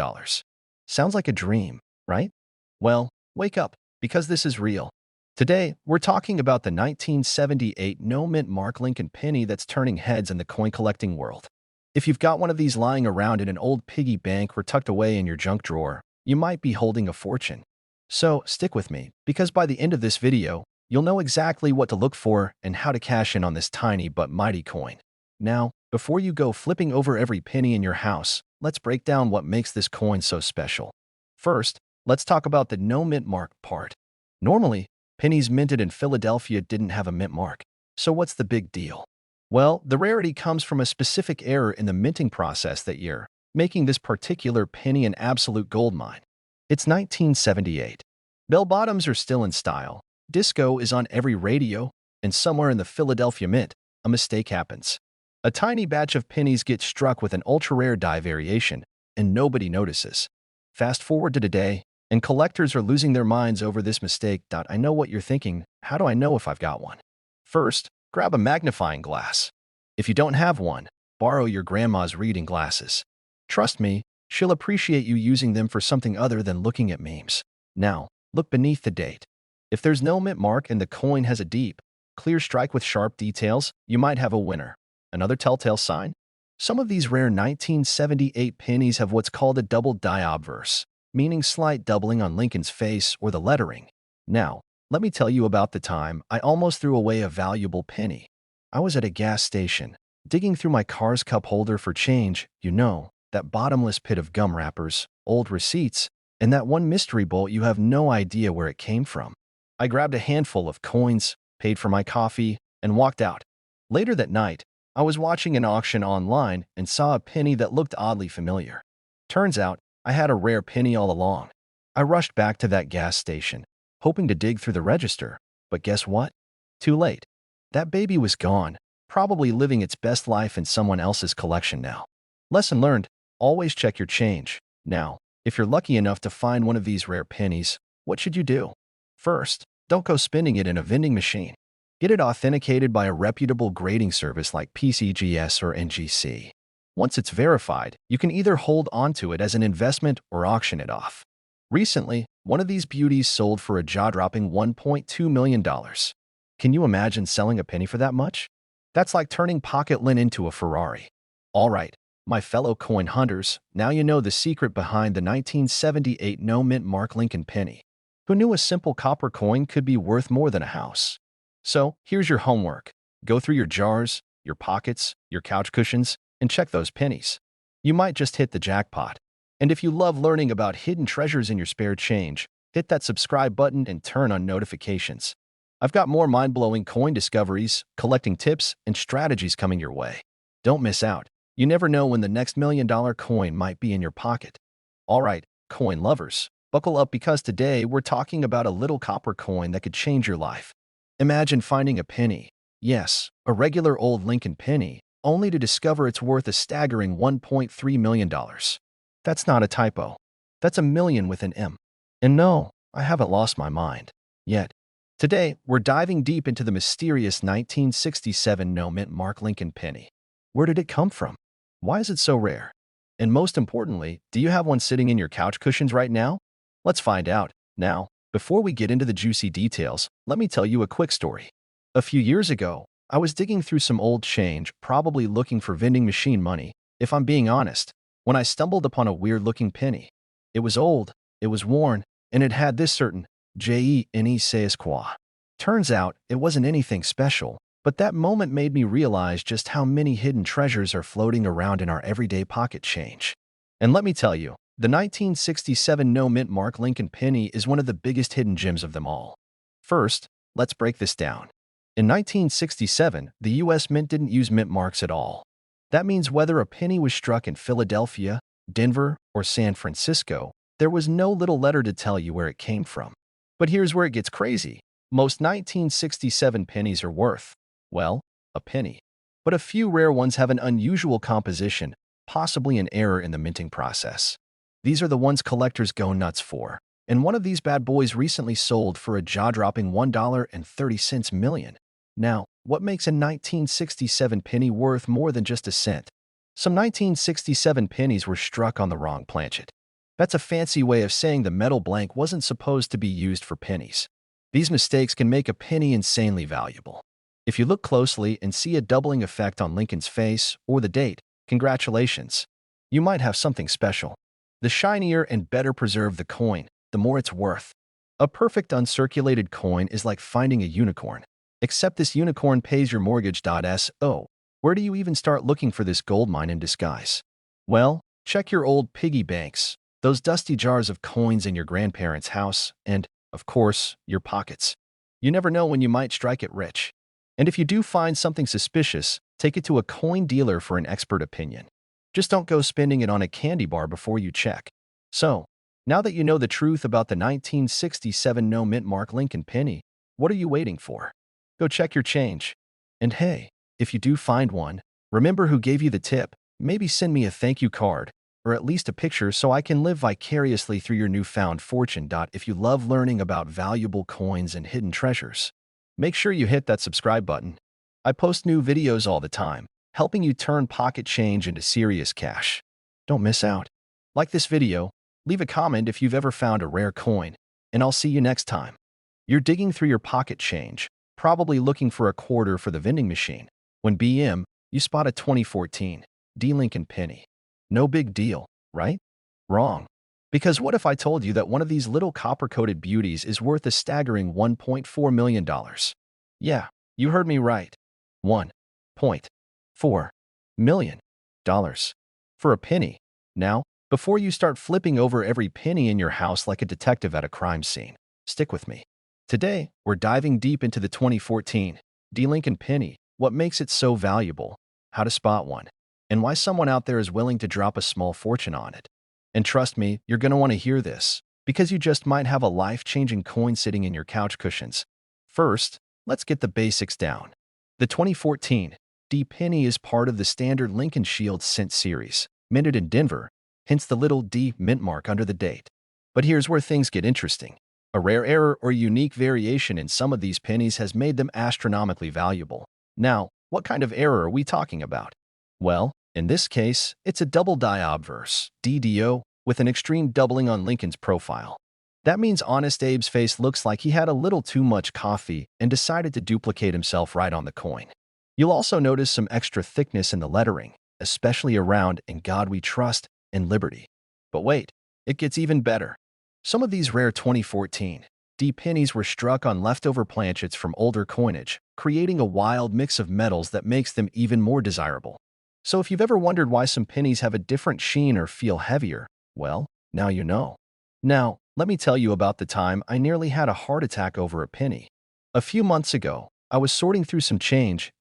Sounds like a dream, right? Well, wake up, because this is real. Today, we're talking about the 1978 no mint mark Lincoln penny that's turning heads in the coin collecting world. If you've got one of these lying around in an old piggy bank or tucked away in your junk drawer, you might be holding a fortune. So stick with me, because by the end of this video, you'll know exactly what to look for and how to cash in on this tiny but mighty coin. Now, before you go flipping over every penny in your house, let's break down what makes this coin so special. First, let's talk about the no mint mark part. Normally, pennies minted in Philadelphia didn't have a mint mark. So what's the big deal? Well, the rarity comes from a specific error in the minting process that year, making this particular penny an absolute goldmine. It's 1978. Bell-bottoms are still in style, disco is on every radio, and somewhere in the Philadelphia Mint, a mistake happens. A tiny batch of pennies gets struck with an ultra-rare die variation, and nobody notices. Fast forward to today, and collectors are losing their minds over this mistake. I know what you're thinking. How do I know if I've got one? First, grab a magnifying glass. If you don't have one, borrow your grandma's reading glasses. Trust me, she'll appreciate you using them for something other than looking at memes. Now, look beneath the date. If there's no mint mark and the coin has a deep, clear strike with sharp details, you might have a winner. Another telltale sign? Some of these rare 1978 pennies have what's called a double die obverse, meaning slight doubling on Lincoln's face or the lettering. Now, let me tell you about the time I almost threw away a valuable penny. I was at a gas station, digging through my car's cup holder for change, that bottomless pit of gum wrappers, old receipts, and that one mystery bolt you have no idea where it came from. I grabbed a handful of coins, paid for my coffee, and walked out. Later that night, I was watching an auction online and saw a penny that looked oddly familiar. Turns out, I had a rare penny all along. I rushed back to that gas station, hoping to dig through the register, but guess what? Too late. That baby was gone, probably living its best life in someone else's collection now. Lesson learned, always check your change. Now, if you're lucky enough to find one of these rare pennies, what should you do? First, don't go spending it in a vending machine. Get it authenticated by a reputable grading service like PCGS or NGC. Once it's verified, you can either hold onto it as an investment or auction it off. Recently, one of these beauties sold for a jaw-dropping $1.2 million. Can you imagine selling a penny for that much? That's like turning pocket lint into a Ferrari. All right, my fellow coin hunters, now you know the secret behind the 1978 no-mint Mark Lincoln penny. Who knew a simple copper coin could be worth more than a house? So, here's your homework. Go through your jars, your pockets, your couch cushions, and check those pennies. You might just hit the jackpot. And if you love learning about hidden treasures in your spare change, hit that subscribe button and turn on notifications. I've got more mind-blowing coin discoveries, collecting tips, and strategies coming your way. Don't miss out. You never know when the next $1 million coin might be in your pocket. All right, coin lovers, buckle up because today we're talking about a little copper coin that could change your life. Imagine finding a penny, yes, a regular old Lincoln penny, only to discover it's worth a staggering $1.3 million. That's not a typo. That's a million with an M. And no, I haven't lost my mind. Yet. Today, we're diving deep into the mysterious 1967 no-mint Mark Lincoln penny. Where did it come from? Why is it so rare? And most importantly, do you have one sitting in your couch cushions right now? Let's find out. Now, before we get into the juicy details, let me tell you a quick story. A few years ago, I was digging through some old change, probably looking for vending machine money, if I'm being honest, when I stumbled upon a weird-looking penny. It was old, it was worn, and it had this certain pennies. Turns out, it wasn't anything special, but that moment made me realize just how many hidden treasures are floating around in our everyday pocket change. And let me tell you, the 1967 no-mint Mark Lincoln penny is one of the biggest hidden gems of them all. First, let's break this down. In 1967, the U.S. Mint didn't use mint marks at all. That means whether a penny was struck in Philadelphia, Denver, or San Francisco, there was no little letter to tell you where it came from. But here's where it gets crazy. Most 1967 pennies are worth, well, a penny. But a few rare ones have an unusual composition, possibly an error in the minting process. These are the ones collectors go nuts for. And one of these bad boys recently sold for a jaw-dropping $1.30 million. Now, what makes a 1967 penny worth more than just a cent? Some 1967 pennies were struck on the wrong planchet. That's a fancy way of saying the metal blank wasn't supposed to be used for pennies. These mistakes can make a penny insanely valuable. If you look closely and see a doubling effect on Lincoln's face or the date, congratulations. You might have something special. The shinier and better preserved the coin, the more it's worth. A perfect uncirculated coin is like finding a unicorn. Except this unicorn pays your mortgage. So, where do you even start looking for this gold mine in disguise? Well, check your old piggy banks, those dusty jars of coins in your grandparents' house, and, of course, your pockets. You never know when you might strike it rich. And if you do find something suspicious, take it to a coin dealer for an expert opinion. Just don't go spending it on a candy bar before you check. So, now that you know the truth about the 1967 no-mint Mark Lincoln penny, what are you waiting for? Go check your change. And hey, if you do find one, remember who gave you the tip. Maybe send me a thank you card, or at least a picture so I can live vicariously through your newfound fortune. If you love learning about valuable coins and hidden treasures, make sure you hit that subscribe button. I post new videos all the time, helping you turn pocket change into serious cash. Don't miss out. Like this video, leave a comment if you've ever found a rare coin, and I'll see you next time. You're digging through your pocket change, probably looking for a quarter for the vending machine, when you spot a 2014 Lincoln penny. No big deal, right? Wrong. Because what if I told you that one of these little copper-coated beauties is worth a staggering $1.4 million? Yeah, you heard me right. $1.4 million. For a penny. Now, before you start flipping over every penny in your house like a detective at a crime scene, stick with me. Today, we're diving deep into the 2014 Lincoln penny, what makes it so valuable, how to spot one, and why someone out there is willing to drop a small fortune on it. And trust me, you're going to want to hear this, because you just might have a life-changing coin sitting in your couch cushions. First, let's get the basics down. The 2014 D penny is part of the standard Lincoln Shield cent series, minted in Denver, hence the little D mint mark under the date. But here's where things get interesting. A rare error or unique variation in some of these pennies has made them astronomically valuable. Now, what kind of error are we talking about? Well, in this case, it's a double die obverse, DDO, with an extreme doubling on Lincoln's profile. That means Honest Abe's face looks like he had a little too much coffee and decided to duplicate himself right on the coin. You'll also notice some extra thickness in the lettering, especially around "In God We Trust" and "Liberty." But wait, it gets even better. Some of these rare 2014 D pennies were struck on leftover planchets from older coinage, creating a wild mix of metals that makes them even more desirable. So if you've ever wondered why some pennies have a different sheen or feel heavier, well, now you know. Now, let me tell you about the time I nearly had a heart attack over a penny. A few months ago, I was sorting through some change,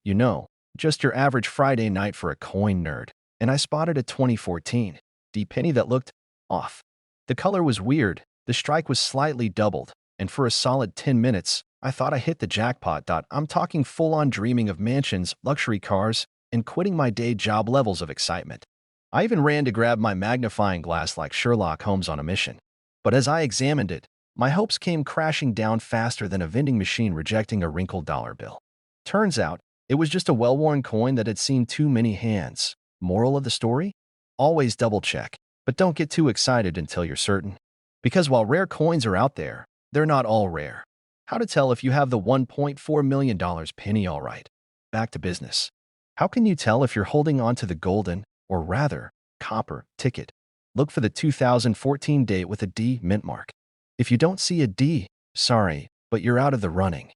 just your average Friday night for a coin nerd, and I spotted a 2014 D penny that looked off. The color was weird, the strike was slightly doubled, and for a solid 10 minutes, I thought I hit the jackpot. I'm talking full-on dreaming of mansions, luxury cars, and quitting my day job levels of excitement. I even ran to grab my magnifying glass like Sherlock Holmes on a mission. But as I examined it, my hopes came crashing down faster than a vending machine rejecting a wrinkled dollar bill. Turns out, it was just a well-worn coin that had seen too many hands. Moral of the story? Always double-check, but don't get too excited until you're certain. Because while rare coins are out there, they're not all rare. How to tell if you have the $1.4 million penny all right? Back to business. How can you tell if you're holding on to the golden, or rather, copper, ticket? Look for the 2014 date with a D mint mark. If you don't see a D, sorry, but you're out of the running.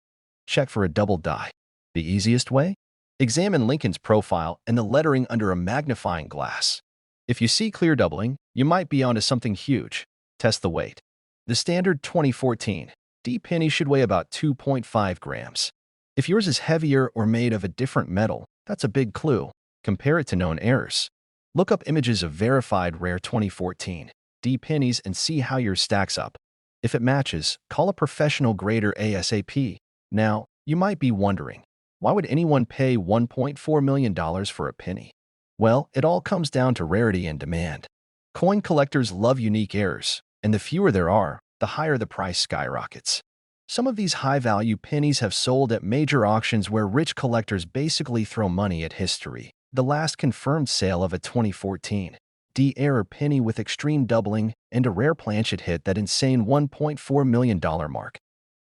Check for a double die. The easiest way? Examine Lincoln's profile and the lettering under a magnifying glass. If you see clear doubling, you might be onto something huge. Test the weight. The standard 2014 D penny should weigh about 2.5 grams. If yours is heavier or made of a different metal, that's a big clue. Compare it to known errors. Look up images of verified rare 2014 D pennies and see how yours stacks up. If it matches, call a professional grader ASAP. Now, you might be wondering, why would anyone pay $1.4 million for a penny? Well, it all comes down to rarity and demand. Coin collectors love unique errors, and the fewer there are, the higher the price skyrockets. Some of these high-value pennies have sold at major auctions where rich collectors basically throw money at history. The last confirmed sale of a 2014 D error penny with extreme doubling and a rare planchet hit that insane $1.4 million mark.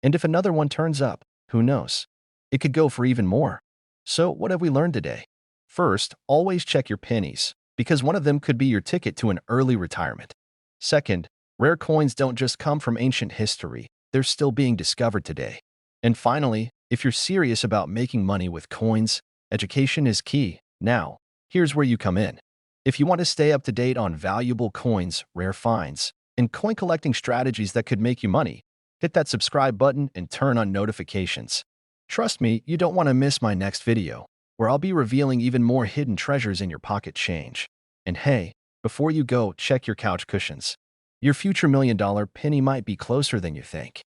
And if another one turns up, who knows? It could go for even more. So what have we learned today? First, always check your pennies, because one of them could be your ticket to an early retirement. Second, rare coins don't just come from ancient history, they're still being discovered today. And finally, if you're serious about making money with coins, education is key. Now, here's where you come in. If you want to stay up to date on valuable coins, rare finds, and coin collecting strategies that could make you money, hit that subscribe button and turn on notifications. Trust me, you don't want to miss my next video, where I'll be revealing even more hidden treasures in your pocket change. And hey, before you go, check your couch cushions. Your future $1 million penny might be closer than you think.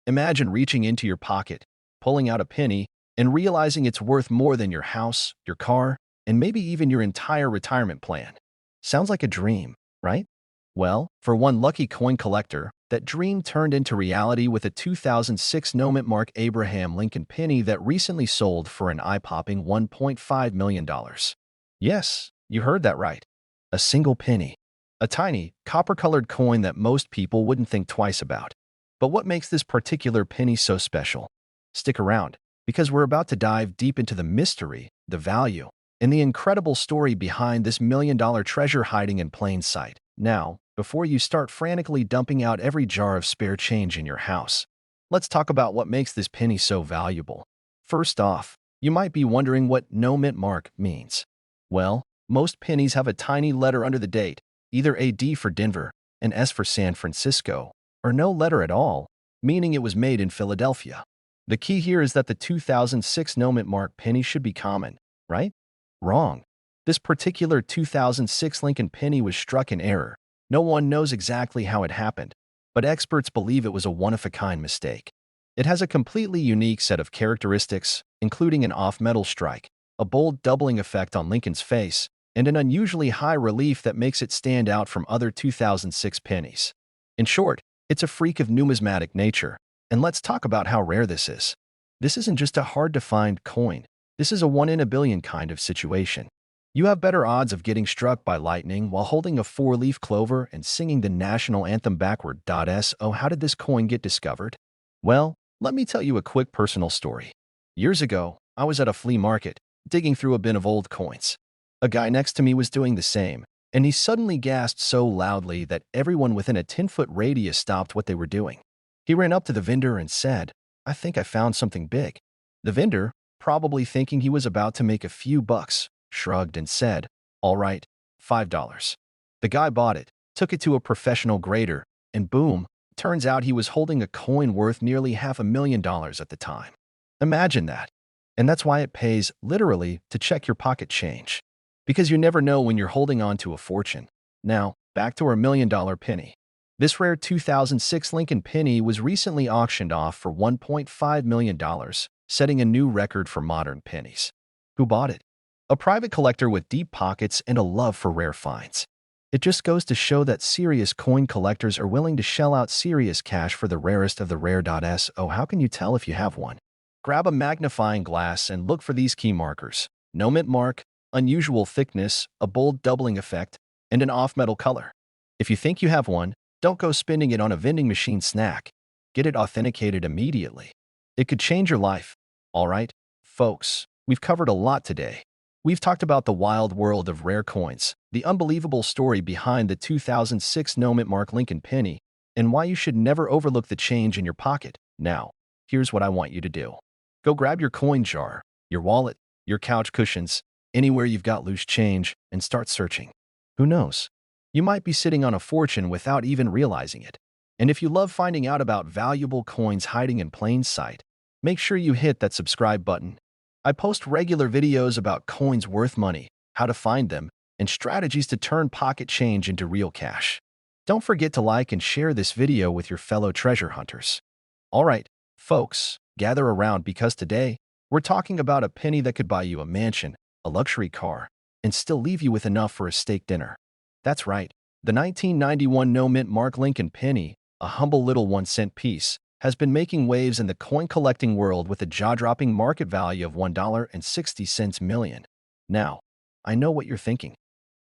Imagine reaching into your pocket, pulling out a penny, and realizing it's worth more than your house, your car, and maybe even your entire retirement plan. Sounds like a dream, right? Well, for one lucky coin collector, that dream turned into reality with a 2006 no-mint mark Abraham Lincoln penny that recently sold for an eye-popping $1.5 million. Yes, you heard that right. A single penny. A tiny, copper-colored coin that most people wouldn't think twice about. But what makes this particular penny so special? Stick around, because we're about to dive deep into the mystery, the value, and the incredible story behind this $1 million treasure hiding in plain sight. Now, before you start frantically dumping out every jar of spare change in your house, let's talk about what makes this penny so valuable. First off, you might be wondering what no mint mark means. Well, most pennies have a tiny letter under the date, either a D for Denver, an S for San Francisco, or no letter at all, meaning it was made in Philadelphia. The key here is that the 2006 no mint mark penny should be common, right? Wrong. This particular 2006 Lincoln penny was struck in error. No one knows exactly how it happened, but experts believe it was a one-of-a-kind mistake. It has a completely unique set of characteristics, including an off-metal strike, a bold doubling effect on Lincoln's face, and an unusually high relief that makes it stand out from other 2006 pennies. In short, it's a freak of numismatic nature, and let's talk about how rare this is. This isn't just a hard-to-find coin. This is a one-in-a-billion kind of situation. You have better odds of getting struck by lightning while holding a four-leaf clover and singing the national anthem backward. So how did this coin get discovered? Well, let me tell you a quick personal story. Years ago, I was at a flea market, digging through a bin of old coins. A guy next to me was doing the same, and he suddenly gasped so loudly that everyone within a 10-foot radius stopped what they were doing. He ran up to the vendor and said, "I think I found something big." The vendor, probably thinking he was about to make a few bucks, shrugged and said, "All right, $5. The guy bought it, took it to a professional grader, and boom, turns out he was holding a coin worth nearly $500,000 at the time. Imagine that. And that's why it pays, literally, to check your pocket change. Because you never know when you're holding on to a fortune. Now, back to our $1 million penny. This rare 2006 Lincoln penny was recently auctioned off for $1.5 million, setting a new record for modern pennies. Who bought it? A private collector with deep pockets and a love for rare finds. It just goes to show that serious coin collectors are willing to shell out serious cash for the rarest of the rare. So how can you tell if you have one? Grab a magnifying glass and look for these key markers. No mint mark, unusual thickness, a bold doubling effect, and an off-metal color. If you think you have one, don't go spending it on a vending machine snack. Get it authenticated immediately. It could change your life. All right, folks, we've covered a lot today. We've talked about the wild world of rare coins, the unbelievable story behind the 2006 no mint mark Lincoln penny, and why you should never overlook the change in your pocket. Now, here's what I want you to do. Go grab your coin jar, your wallet, your couch cushions, anywhere you've got loose change, and start searching. Who knows? You might be sitting on a fortune without even realizing it. And if you love finding out about valuable coins hiding in plain sight, make sure you hit that subscribe button. I post regular videos about coins worth money, how to find them, and strategies to turn pocket change into real cash. Don't forget to like and share this video with your fellow treasure hunters. All right, folks, gather around because today, we're talking about a penny that could buy you a mansion, a luxury car, and still leave you with enough for a steak dinner. That's right, the 1991 no mint mark Lincoln penny, a humble little 1-cent piece, has been making waves in the coin collecting world with a jaw-dropping market value of $1.60 million. Now, I know what you're thinking.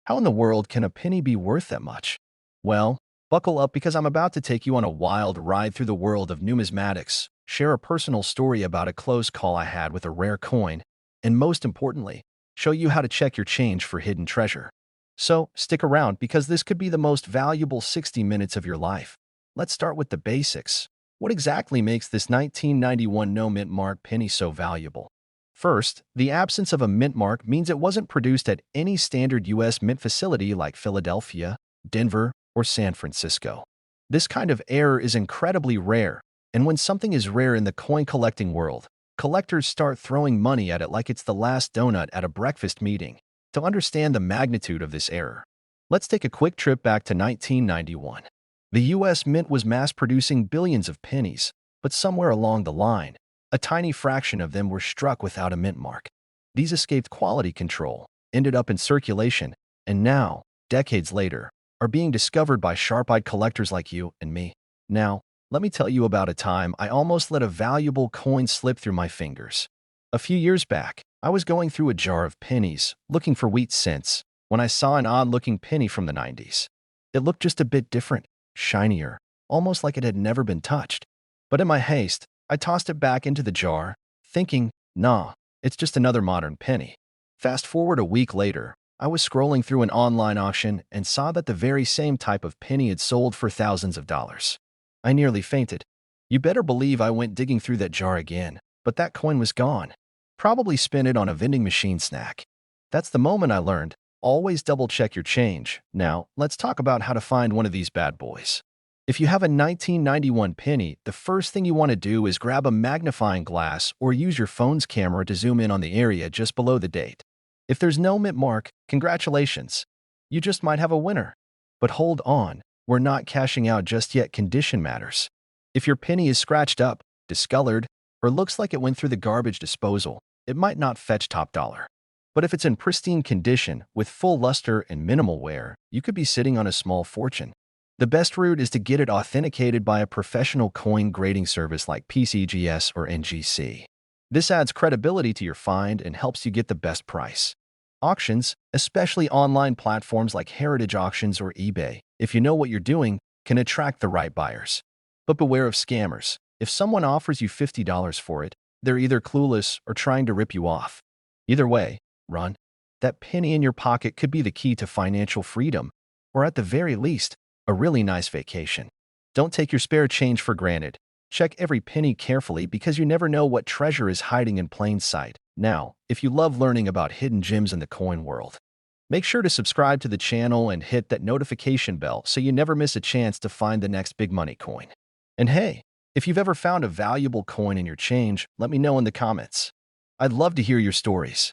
How in the world can a penny be worth that much? Well, buckle up because I'm about to take you on a wild ride through the world of numismatics, share a personal story about a close call I had with a rare coin, and most importantly, show you how to check your change for hidden treasure. So, stick around because this could be the most valuable 60 minutes of your life. Let's start with the basics. What exactly makes this 1991 no mint mark penny so valuable? First, the absence of a mint mark means it wasn't produced at any standard U.S. mint facility like Philadelphia, Denver, or San Francisco. This kind of error is incredibly rare, and when something is rare in the coin collecting world, collectors start throwing money at it like it's the last donut at a breakfast meeting. To understand the magnitude of this error, let's take a quick trip back to 1991. The U.S. Mint was mass-producing billions of pennies, but somewhere along the line, a tiny fraction of them were struck without a mint mark. These escaped quality control, ended up in circulation, and now, decades later, are being discovered by sharp-eyed collectors like you and me. Now, let me tell you about a time I almost let a valuable coin slip through my fingers. A few years back, I was going through a jar of pennies, looking for wheat cents, when I saw an odd-looking penny from the 90s. It looked just a bit different, shinier, almost like it had never been touched. But in my haste, I tossed it back into the jar, thinking, nah, it's just another modern penny. Fast forward a week later, I was scrolling through an online auction and saw that the very same type of penny had sold for thousands of dollars. I nearly fainted. You better believe I went digging through that jar again, but that coin was gone. Probably spent it on a vending machine snack. That's the moment I learned, always double-check your change. Now, let's talk about how to find one of these bad boys. If you have a 1991 penny, the first thing you want to do is grab a magnifying glass or use your phone's camera to zoom in on the area just below the date. If there's no mint mark, congratulations. You just might have a winner. But hold on, we're not cashing out just yet. Condition matters. If your penny is scratched up, discolored, or looks like it went through the garbage disposal, it might not fetch top dollar. But if it's in pristine condition, with full luster and minimal wear, you could be sitting on a small fortune. The best route is to get it authenticated by a professional coin grading service like PCGS or NGC. This adds credibility to your find and helps you get the best price. Auctions, especially online platforms like Heritage Auctions or eBay, if you know what you're doing, can attract the right buyers. But beware of scammers. If someone offers you $50 for it, they're either clueless or trying to rip you off. Either way, run. That penny in your pocket could be the key to financial freedom, or at the very least, a really nice vacation. Don't take your spare change for granted. Check every penny carefully because you never know what treasure is hiding in plain sight. Now, if you love learning about hidden gems in the coin world, make sure to subscribe to the channel and hit that notification bell so you never miss a chance to find the next big money coin. And hey, if you've ever found a valuable coin in your change, let me know in the comments. I'd love to hear your stories.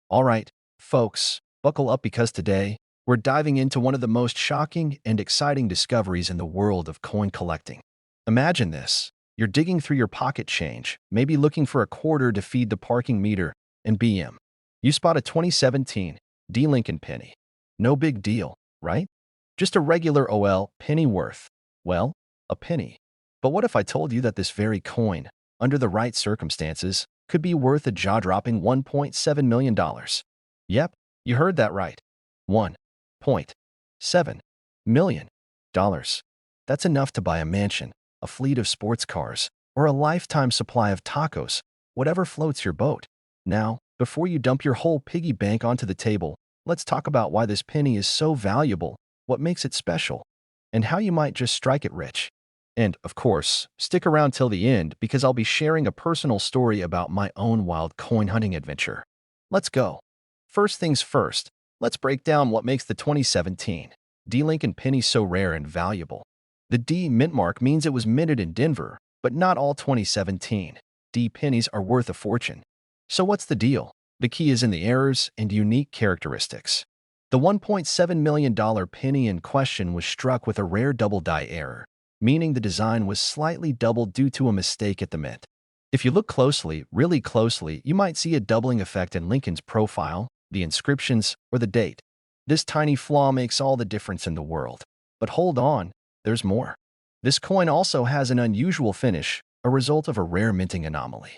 All right, folks, buckle up because today, we're diving into one of the most shocking and exciting discoveries in the world of coin collecting. Imagine this. You're digging through your pocket change, maybe looking for a quarter to feed the parking meter, and BM. You spot a 2017 D. Lincoln penny. No big deal, right? Just a regular OL penny worth, well, a penny. But what if I told you that this very coin, under the right circumstances, could be worth a jaw-dropping $1.7 million? Yep, you heard that right. $1.7 million. That's enough to buy a mansion, a fleet of sports cars, or a lifetime supply of tacos, whatever floats your boat. Now, before you dump your whole piggy bank onto the table, let's talk about why this penny is so valuable, what makes it special, and how you might just strike it rich. And, of course, stick around till the end because I'll be sharing a personal story about my own wild coin hunting adventure. Let's go. First things first, let's break down what makes the 2017 D. Lincoln penny so rare and valuable. The D mint mark means it was minted in Denver, but not all 2017 D pennies are worth a fortune. So what's the deal? The key is in the errors and unique characteristics. The $1.7 million penny in question was struck with a rare double die error, meaning the design was slightly doubled due to a mistake at the mint. If you look closely, really closely, you might see a doubling effect in Lincoln's profile, the inscriptions, or the date. This tiny flaw makes all the difference in the world. But hold on, there's more. This coin also has an unusual finish, a result of a rare minting anomaly.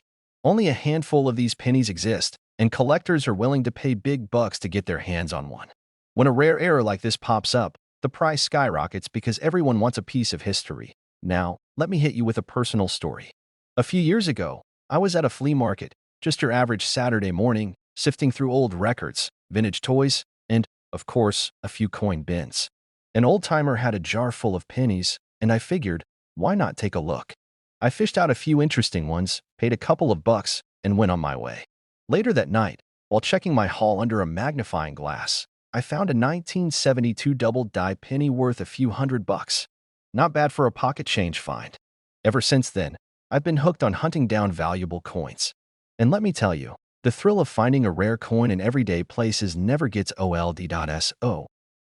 Only a handful of these pennies exist, and collectors are willing to pay big bucks to get their hands on one. When a rare error like this pops up, the price skyrockets because everyone wants a piece of history. Now, let me hit you with a personal story. A few years ago, I was at a flea market, just your average Saturday morning, sifting through old records, vintage toys, and, of course, a few coin bins. An old-timer had a jar full of pennies, and I figured, why not take a look? I fished out a few interesting ones, paid a couple of bucks, and went on my way. Later that night, while checking my haul under a magnifying glass, I found a 1972 double-die penny worth a few $100. Not bad for a pocket change find. Ever since then, I've been hooked on hunting down valuable coins. And let me tell you, the thrill of finding a rare coin in everyday places never gets old.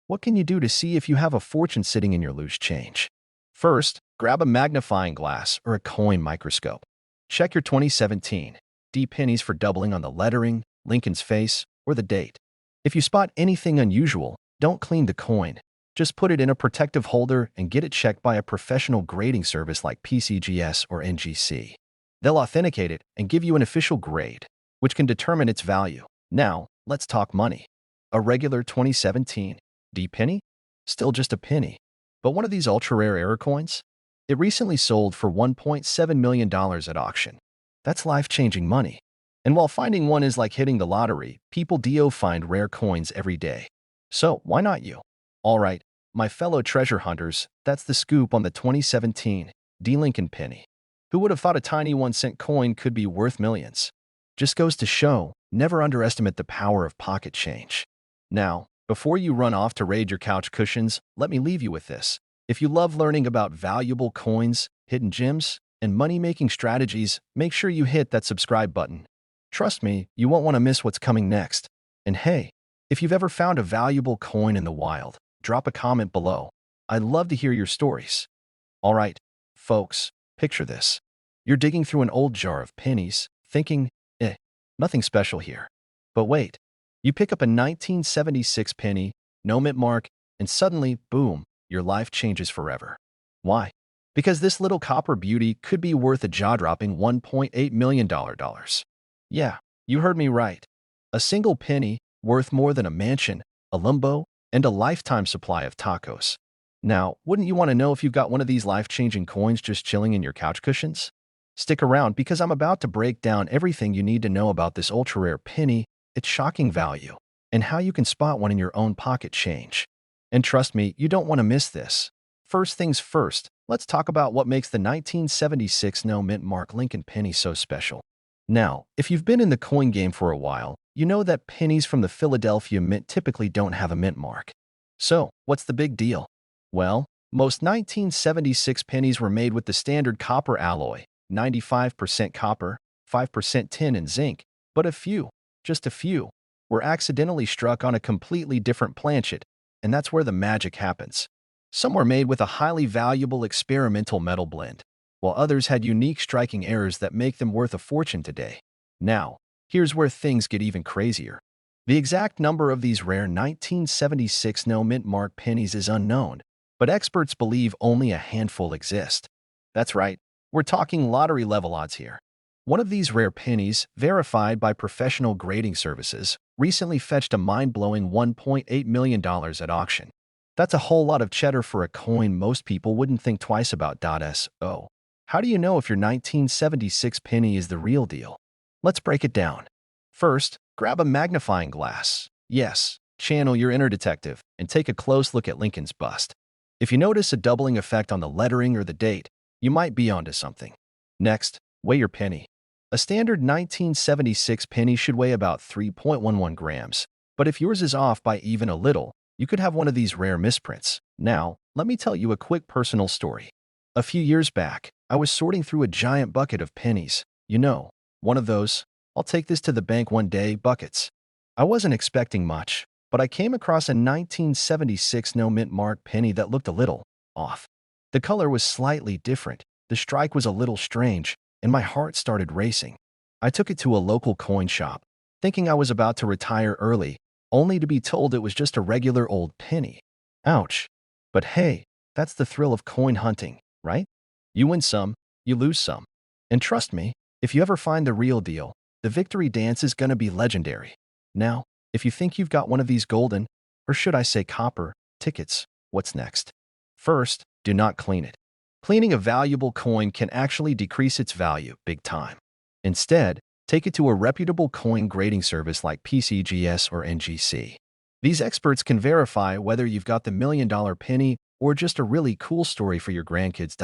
What can you do to see if you have a fortune sitting in your loose change? First, grab a magnifying glass or a coin microscope. Check your 2017 D pennies for doubling on the lettering, Lincoln's face, or the date. If you spot anything unusual, don't clean the coin. Just put it in a protective holder and get it checked by a professional grading service like PCGS or NGC. They'll authenticate it and give you an official grade, which can determine its value. Now, let's talk money. A regular 2017 D penny? Still just a penny. But one of these ultra-rare error coins? It recently sold for $1.7 million at auction. That's life-changing money. And while finding one is like hitting the lottery, people do find rare coins every day. So, why not you? All right, my fellow treasure hunters, that's the scoop on the 2017 D. Lincoln penny. Who would have thought a tiny 1-cent coin could be worth millions? Just goes to show, never underestimate the power of pocket change. Now, before you run off to raid your couch cushions, let me leave you with this. If you love learning about valuable coins, hidden gems, and money-making strategies, make sure you hit that subscribe button. Trust me, you won't want to miss what's coming next. And hey, if you've ever found a valuable coin in the wild, drop a comment below. I'd love to hear your stories. All right, folks, picture this. You're digging through an old jar of pennies, thinking, nothing special here. But wait, you pick up a 1976 penny, no mint mark, and suddenly, boom, your life changes forever. Why? Because this little copper beauty could be worth a jaw-dropping $1.8 million. Yeah, you heard me right. A single penny worth more than a mansion, a limbo, and a lifetime supply of tacos. Now, wouldn't you want to know if you've got one of these life-changing coins just chilling in your couch cushions? Stick around because I'm about to break down everything you need to know about this ultra-rare penny, its shocking value, and how you can spot one in your own pocket change. And trust me, you don't want to miss this. First things first, let's talk about what makes the 1976 no mint mark Lincoln penny so special. Now, if you've been in the coin game for a while, you know that pennies from the Philadelphia Mint typically don't have a mint mark. So, what's the big deal? Well, most 1976 pennies were made with the standard copper alloy, 95% copper, 5% tin and zinc, but a few, just a few, were accidentally struck on a completely different planchet, and that's where the magic happens. Some were made with a highly valuable experimental metal blend, while others had unique striking errors that make them worth a fortune today. Now, here's where things get even crazier. The exact number of these rare 1976 no mint mark pennies is unknown, but experts believe only a handful exist. That's right, we're talking lottery-level odds here. One of these rare pennies, verified by professional grading services, recently fetched a mind-blowing $1.8 million at auction. That's a whole lot of cheddar for a coin most people wouldn't think twice about. So, how do you know if your 1976 penny is the real deal? Let's break it down. First, grab a magnifying glass. Yes, channel your inner detective and take a close look at Lincoln's bust. If you notice a doubling effect on the lettering or the date, you might be onto something. Next, weigh your penny. A standard 1976 penny should weigh about 3.11 grams, but if yours is off by even a little, you could have one of these rare misprints. Now, let me tell you a quick personal story. A few years back, I was sorting through a giant bucket of pennies. You know, one of those, I'll take this to the bank one day buckets. I wasn't expecting much, but I came across a 1976 no mint mark penny that looked a little off. The color was slightly different, the strike was a little strange, and my heart started racing. I took it to a local coin shop, thinking I was about to retire early, only to be told it was just a regular old penny. Ouch. But hey, that's the thrill of coin hunting, right? You win some, you lose some. And trust me, if you ever find the real deal, the victory dance is gonna be legendary. Now, if you think you've got one of these golden, or should I say copper, tickets, what's next? First, do not clean it. Cleaning a valuable coin can actually decrease its value big time. Instead, take it to a reputable coin grading service like PCGS or NGC. These experts can verify whether you've got the million-dollar penny or just a really cool story for your grandkids.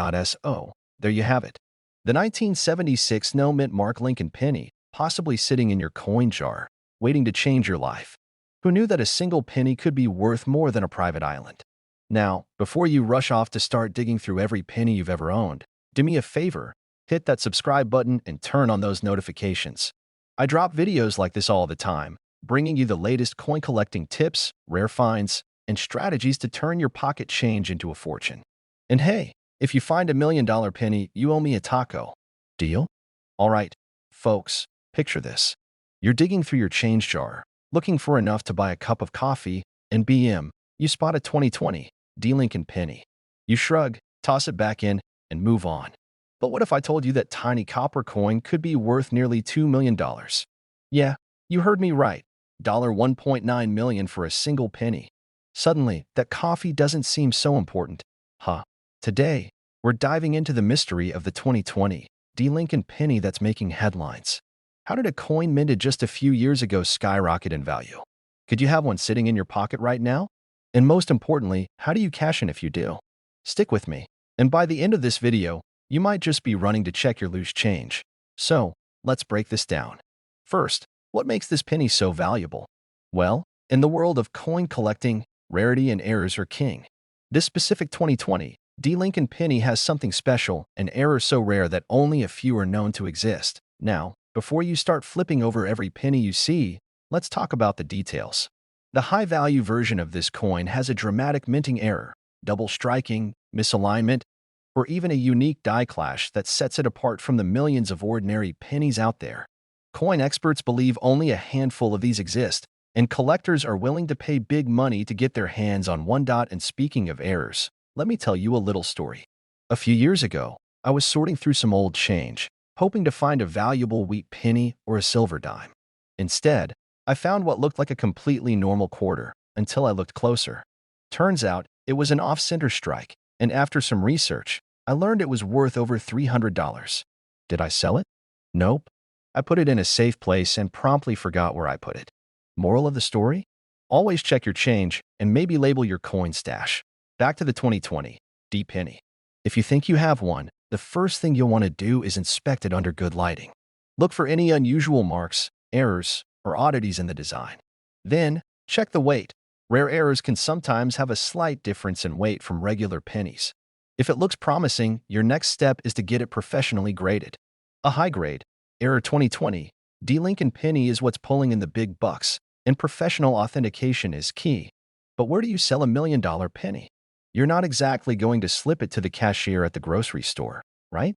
So, there you have it. The 1976 no mint mark Lincoln penny, possibly sitting in your coin jar, waiting to change your life. Who knew that a single penny could be worth more than a private island? Now, before you rush off to start digging through every penny you've ever owned, do me a favor, hit that subscribe button and turn on those notifications. I drop videos like this all the time, bringing you the latest coin collecting tips, rare finds, and strategies to turn your pocket change into a fortune. And hey, if you find a million-dollar penny, you owe me a taco. Deal? All right, folks, picture this. You're digging through your change jar, looking for enough to buy a cup of coffee, and you spot a 2020 Lincoln penny. You shrug, toss it back in, and move on. But what if I told you that tiny copper coin could be worth nearly $2 million? Yeah, you heard me right. $1.9 million for a single penny. Suddenly, that coffee doesn't seem so important. Today, we're diving into the mystery of the 2020 Lincoln penny that's making headlines. How did a coin minted just a few years ago skyrocket in value? Could you have one sitting in your pocket right now? And most importantly, how do you cash in if you do? Stick with me, and by the end of this video, you might just be running to check your loose change. So, let's break this down. First, what makes this penny so valuable? Well, in the world of coin collecting, rarity and errors are king. This specific 2020 Lincoln penny has something special, an error so rare that only a few are known to exist. Now, before you start flipping over every penny you see, let's talk about the details. The high-value version of this coin has a dramatic minting error, double striking, misalignment, or even a unique die clash that sets it apart from the millions of ordinary pennies out there. Coin experts believe only a handful of these exist, and collectors are willing to pay big money to get their hands on one. And speaking of errors, let me tell you a little story. A few years ago, I was sorting through some old change, hoping to find a valuable wheat penny or a silver dime. Instead, I found what looked like a completely normal quarter until I looked closer. Turns out, it was an off-center strike, and after some research, I learned it was worth over $300. Did I sell it? Nope. I put it in a safe place and promptly forgot where I put it. Moral of the story? Always check your change and maybe label your coin stash. Back to the 2020 D penny. If you think you have one, the first thing you'll want to do is inspect it under good lighting. Look for any unusual marks, errors, or oddities in the design. Then, check the weight. Rare errors can sometimes have a slight difference in weight from regular pennies. If it looks promising, your next step is to get it professionally graded. A high grade, Error 2020, D Lincoln penny is what's pulling in the big bucks, and professional authentication is key. But where do you sell $1 million penny? You're not exactly going to slip it to the cashier at the grocery store, right?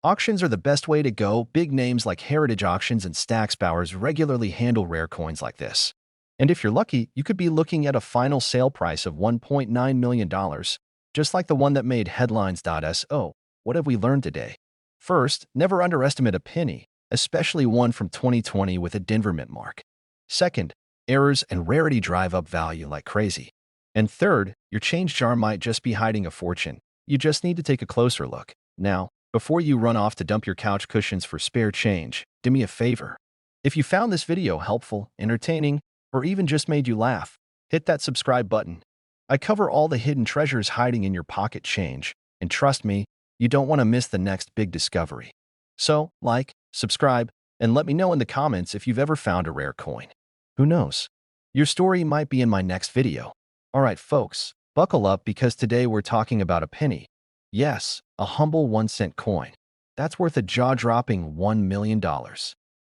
Auctions are the best way to go. Big names like Heritage Auctions and Stack's Bowers regularly handle rare coins like this. And if you're lucky, you could be looking at a final sale price of $1.9 million, just like the one that made headlines. So, what have we learned today? First, never underestimate a penny, especially one from 2020 with a Denver Mint mark. Second, errors and rarity drive up value like crazy. And third, your change jar might just be hiding a fortune. You just need to take a closer look. Now, before you run off to dump your couch cushions for spare change, do me a favor. If you found this video helpful, entertaining, or even just made you laugh, hit that subscribe button. I cover all the hidden treasures hiding in your pocket change, and trust me, you don't want to miss the next big discovery. So, like, subscribe, and let me know in the comments if you've ever found a rare coin. Who knows? Your story might be in my next video. Alright folks, buckle up because today we're talking about a penny. Yes, a humble 1-cent coin. That's worth a jaw-dropping $1 million.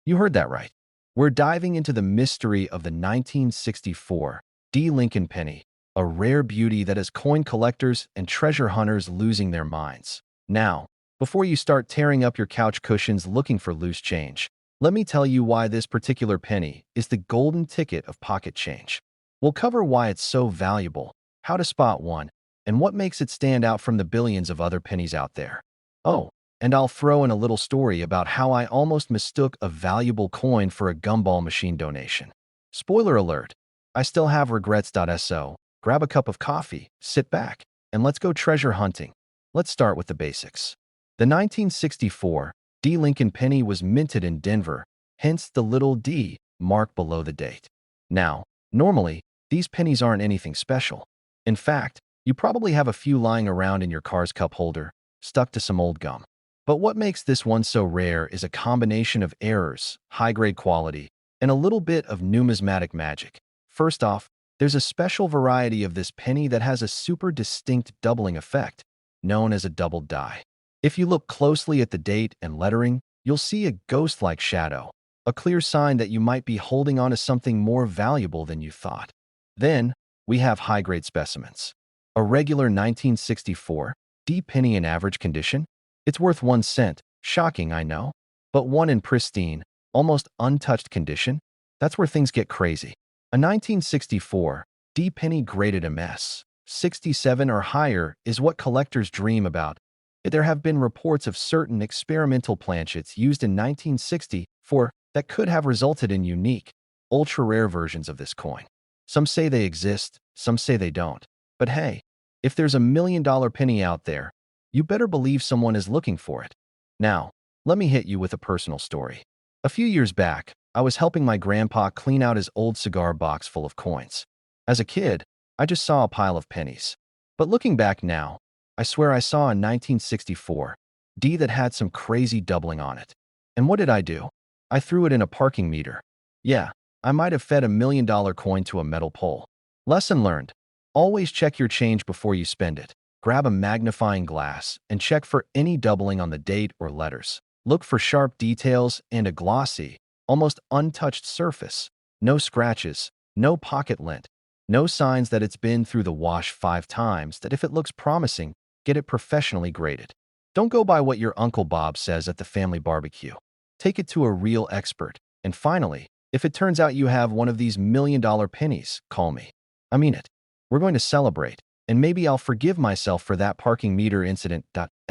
You heard that right. We're diving into the mystery of the 1964 D Lincoln penny, a rare beauty that has coin collectors and treasure hunters losing their minds. Now, before you start tearing up your couch cushions looking for loose change, let me tell you why this particular penny is the golden ticket of pocket change. We'll cover why it's so valuable, how to spot one, and what makes it stand out from the billions of other pennies out there. Oh, and I'll throw in a little story about how I almost mistook a valuable coin for a gumball machine donation. Spoiler alert, I still have regrets. So, grab a cup of coffee, sit back, and let's go treasure hunting. Let's start with the basics. The 1964 D Lincoln penny was minted in Denver, hence the little D mark below the date. Now, normally, these pennies aren't anything special. In fact, you probably have a few lying around in your car's cup holder, stuck to some old gum. But what makes this one so rare is a combination of errors, high-grade quality, and a little bit of numismatic magic. First off, there's a special variety of this penny that has a super distinct doubling effect, known as a doubled die. If you look closely at the date and lettering, you'll see a ghost-like shadow, a clear sign that you might be holding on to something more valuable than you thought. Then, we have high-grade specimens. A regular 1964 D penny in average condition? It's worth 1 cent. Shocking, I know. But one in pristine, almost untouched condition? That's where things get crazy. A 1964 D penny graded MS, 67 or higher is what collectors dream about. There have been reports of certain experimental planchets used in 1964 that could have resulted in unique, ultra-rare versions of this coin. Some say they exist, some say they don't. But hey, if there's $1 million penny out there, you better believe someone is looking for it. Now, let me hit you with a personal story. A few years back, I was helping my grandpa clean out his old cigar box full of coins. As a kid, I just saw a pile of pennies. But looking back now, I swear I saw a 1964 D that had some crazy doubling on it. And what did I do? I threw it in a parking meter. Yeah, I might have fed $1 million coin to a metal pole. Lesson learned. Always check your change before you spend it. Grab a magnifying glass and check for any doubling on the date or letters. Look for sharp details and a glossy, almost untouched surface. No scratches, no pocket lint, no signs that it's been through the wash 5 times. That if it looks promising, get it professionally graded. Don't go by what your Uncle Bob says at the family barbecue. Take it to a real expert. And finally, if it turns out you have one of these $1,000,000 pennies, call me. I mean it. We're going to celebrate, and maybe I'll forgive myself for that parking meter incident.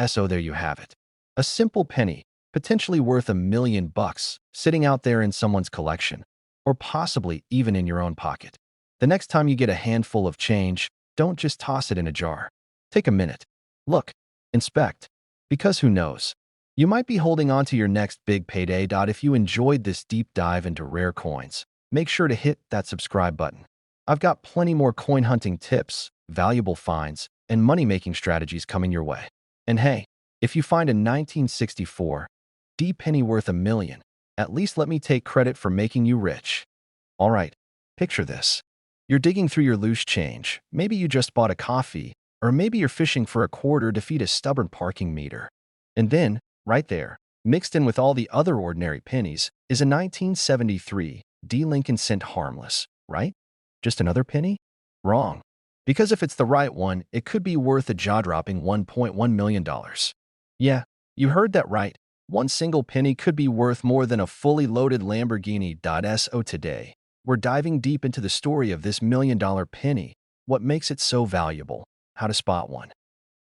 So there you have it. A simple penny, potentially worth $1,000,000, sitting out there in someone's collection, or possibly even in your own pocket. The next time you get a handful of change, don't just toss it in a jar. Take a minute. Look. Inspect. Because who knows? You might be holding on to your next big payday. If you enjoyed this deep dive into rare coins, make sure to hit that subscribe button. I've got plenty more coin hunting tips, valuable finds, and money-making strategies coming your way. And hey, if you find a 1964 D penny worth $1,000,000, at least let me take credit for making you rich. All right, picture this. You're digging through your loose change. Maybe you just bought a coffee, or maybe you're fishing for a quarter to feed a stubborn parking meter. And then, right there, mixed in with all the other ordinary pennies, is a 1973 D Lincoln cent harmless, right? Just another penny? Wrong. Because if it's the right one, it could be worth a jaw-dropping $1.1 million. Yeah, you heard that right. One single penny could be worth more than a fully loaded Lamborghini. So today, we're diving deep into the story of this $1,000,000 penny, what makes it so valuable, how to spot one,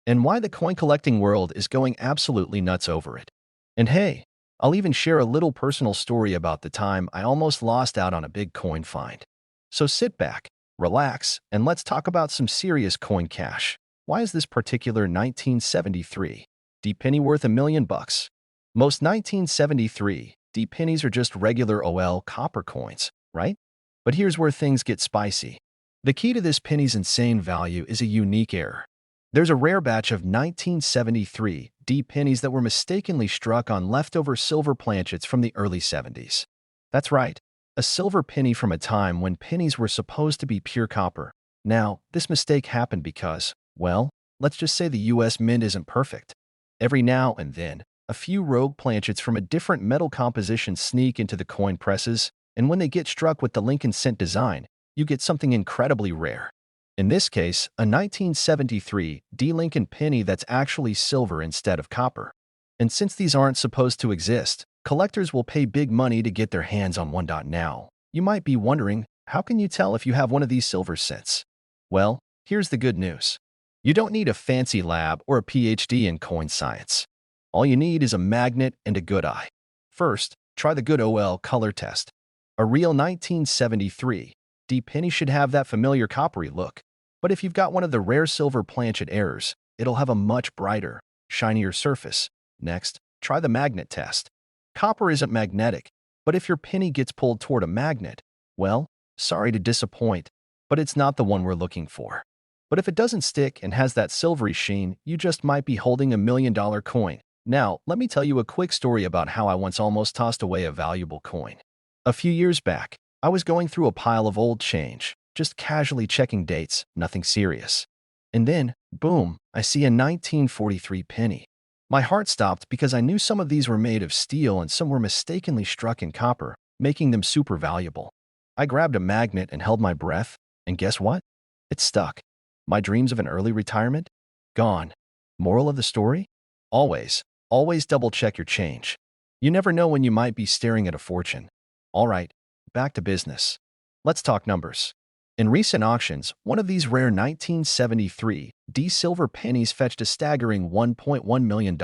and why the coin collecting world is going absolutely nuts over it. And hey, I'll even share a little personal story about the time I almost lost out on a big coin find. So sit back, relax, and let's talk about some serious coin cash. Why is this particular 1973 D penny worth $1,000,000? Most 1973 D pennies are just regular OL copper coins, right? But here's where things get spicy. The key to this penny's insane value is a unique error. There's a rare batch of 1973 D pennies that were mistakenly struck on leftover silver planchets from the early 70s. That's right, a silver penny from a time when pennies were supposed to be pure copper. Now, this mistake happened because, well, let's just say the US Mint isn't perfect. Every now and then, a few rogue planchets from a different metal composition sneak into the coin presses, and when they get struck with the Lincoln cent design, you get something incredibly rare. In this case, a 1973 D Lincoln penny that's actually silver instead of copper. And since these aren't supposed to exist, collectors will pay big money to get their hands on one. Now, you might be wondering, how can you tell if you have one of these silver cents? Well, here's the good news. You don't need a fancy lab or a PhD in coin science. All you need is a magnet and a good eye. First, try the good OL color test. A real 1973 D penny should have that familiar coppery look, but if you've got one of the rare silver planchet errors, it'll have a much brighter, shinier surface. Next, try the magnet test. Copper isn't magnetic, but if your penny gets pulled toward a magnet, well, sorry to disappoint, but it's not the one we're looking for. But if it doesn't stick and has that silvery sheen, you just might be holding a $1,000,000 coin. Now, let me tell you a quick story about how I once almost tossed away a valuable coin. A few years back, I was going through a pile of old change, just casually checking dates, nothing serious. And then, boom, I see a 1943 penny. My heart stopped because I knew some of these were made of steel and some were mistakenly struck in copper, making them super valuable. I grabbed a magnet and held my breath, and guess what? It stuck. My dreams of an early retirement? Gone. Moral of the story? Always double-check your change. You never know when you might be staring at a fortune. All right, back to business. Let's talk numbers. In recent auctions, one of these rare 1973 D silver pennies fetched a staggering $1.1 million.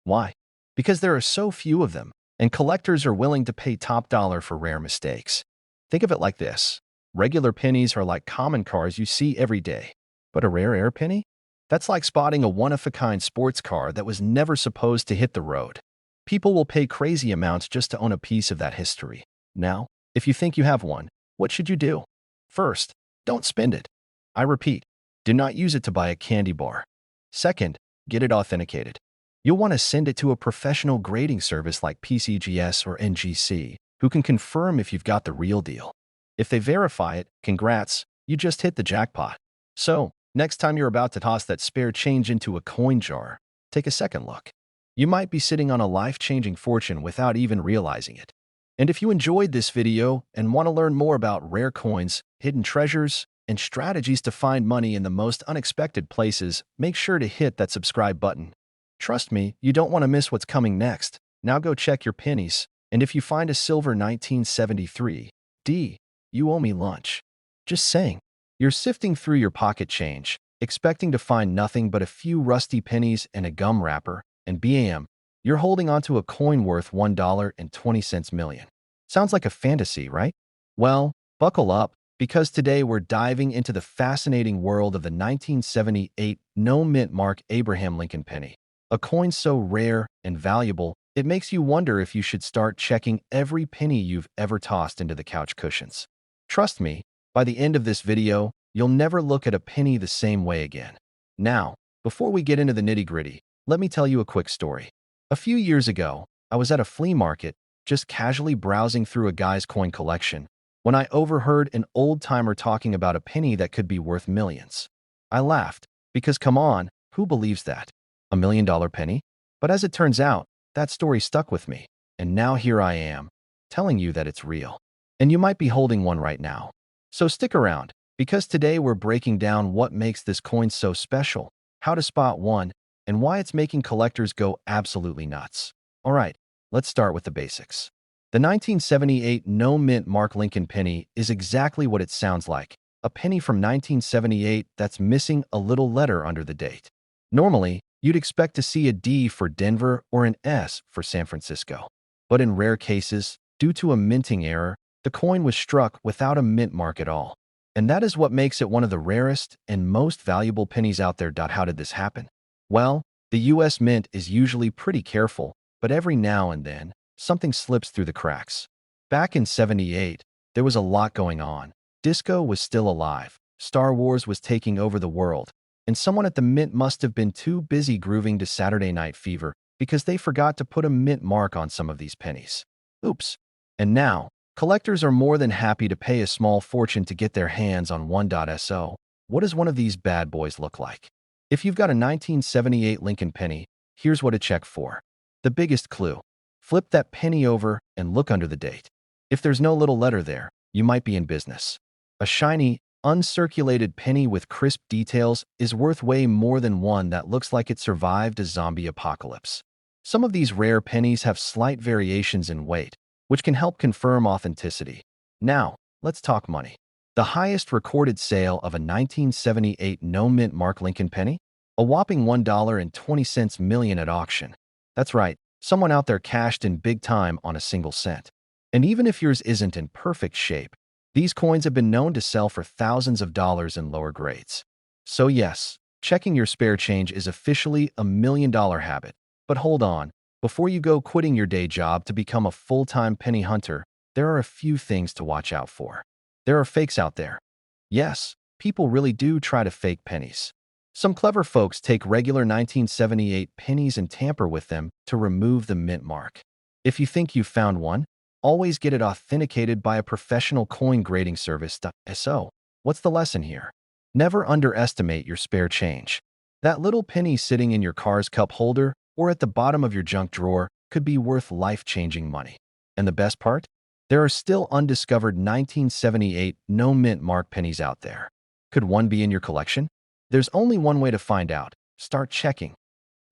Why? Because there are so few of them, and collectors are willing to pay top dollar for rare mistakes. Think of it like this. Regular pennies are like common cars you see every day. But a rare air penny? That's like spotting a one-of-a-kind sports car that was never supposed to hit the road. People will pay crazy amounts just to own a piece of that history. Now, if you think you have one, what should you do? First, don't spend it. I repeat, do not use it to buy a candy bar. Second, get it authenticated. You'll want to send it to a professional grading service like PCGS or NGC, who can confirm if you've got the real deal. If they verify it, congrats, you just hit the jackpot. So, next time you're about to toss that spare change into a coin jar, take a second look. You might be sitting on a life-changing fortune without even realizing it. And if you enjoyed this video and want to learn more about rare coins, hidden treasures, and strategies to find money in the most unexpected places, make sure to hit that subscribe button. Trust me, you don't want to miss what's coming next. Now go check your pennies, and if you find a silver 1973 D, you owe me lunch. Just saying. You're sifting through your pocket change, expecting to find nothing but a few rusty pennies and a gum wrapper, and bam, you're holding onto a coin worth $1.20 million. Sounds like a fantasy, right? Well, buckle up, because today we're diving into the fascinating world of the 1978 no-mint mark Abraham Lincoln penny. A coin so rare and valuable, it makes you wonder if you should start checking every penny you've ever tossed into the couch cushions. Trust me, by the end of this video, you'll never look at a penny the same way again. Now, before we get into the nitty-gritty, let me tell you a quick story. A few years ago, I was at a flea market, just casually browsing through a guy's coin collection, when I overheard an old-timer talking about a penny that could be worth millions. I laughed, because come on, who believes that? $1 million penny? But as it turns out, that story stuck with me, and now here I am, telling you that it's real. And you might be holding one right now. So stick around, because today we're breaking down what makes this coin so special, how to spot one, and why it's making collectors go absolutely nuts. Alright, let's start with the basics. The 1978 no-mint mark Lincoln penny is exactly what it sounds like, a penny from 1978 that's missing a little letter under the date. Normally, you'd expect to see a D for Denver or an S for San Francisco. But in rare cases, due to a minting error, the coin was struck without a mint mark at all. And that is what makes it one of the rarest and most valuable pennies out there. How did this happen? Well, the US Mint is usually pretty careful, but every now and then, something slips through the cracks. Back in '78, there was a lot going on. Disco was still alive, Star Wars was taking over the world, and someone at the Mint must have been too busy grooving to Saturday Night Fever because they forgot to put a mint mark on some of these pennies. Oops. And now, collectors are more than happy to pay a small fortune to get their hands on 1.so. What does one of these bad boys look like? If you've got a 1978 Lincoln penny, here's what to check for. The biggest clue. Flip that penny over and look under the date. If there's no little letter there, you might be in business. A shiny, uncirculated penny with crisp details is worth way more than one that looks like it survived a zombie apocalypse. Some of these rare pennies have slight variations in weight, which can help confirm authenticity. Now, let's talk money. The highest recorded sale of a 1978 no-mint mark Lincoln penny? A whopping $1.20 million at auction. That's right, someone out there cashed in big time on a single cent. And even if yours isn't in perfect shape, these coins have been known to sell for thousands of dollars in lower grades. So yes, checking your spare change is officially a $1 million habit. But hold on, before you go quitting your day job to become a full-time penny hunter, there are a few things to watch out for. There are fakes out there. Yes, people really do try to fake pennies. Some clever folks take regular 1978 pennies and tamper with them to remove the mint mark. If you think you've found one, always get it authenticated by a professional coin grading service. So, what's the lesson here? Never underestimate your spare change. That little penny sitting in your car's cup holder or at the bottom of your junk drawer could be worth life-changing money. And the best part? There are still undiscovered 1978 no-mint mark pennies out there. Could one be in your collection? There's only one way to find out. Start checking.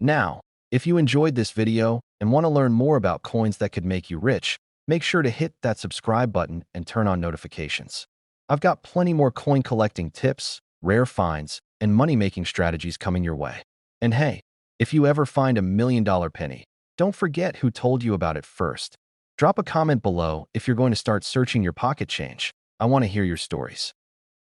Now, if you enjoyed this video and want to learn more about coins that could make you rich, make sure to hit that subscribe button and turn on notifications. I've got plenty more coin collecting tips, rare finds, and money-making strategies coming your way. And hey, if you ever find a $1 million penny, don't forget who told you about it first. Drop a comment below if you're going to start searching your pocket change. I want to hear your stories.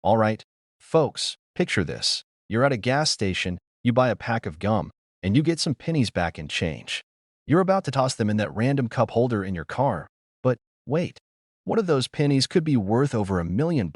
All right, folks, picture this. You're at a gas station, you buy a pack of gum, and you get some pennies back in change. You're about to toss them in that random cup holder in your car. But wait, one of those pennies could be worth over $1 million.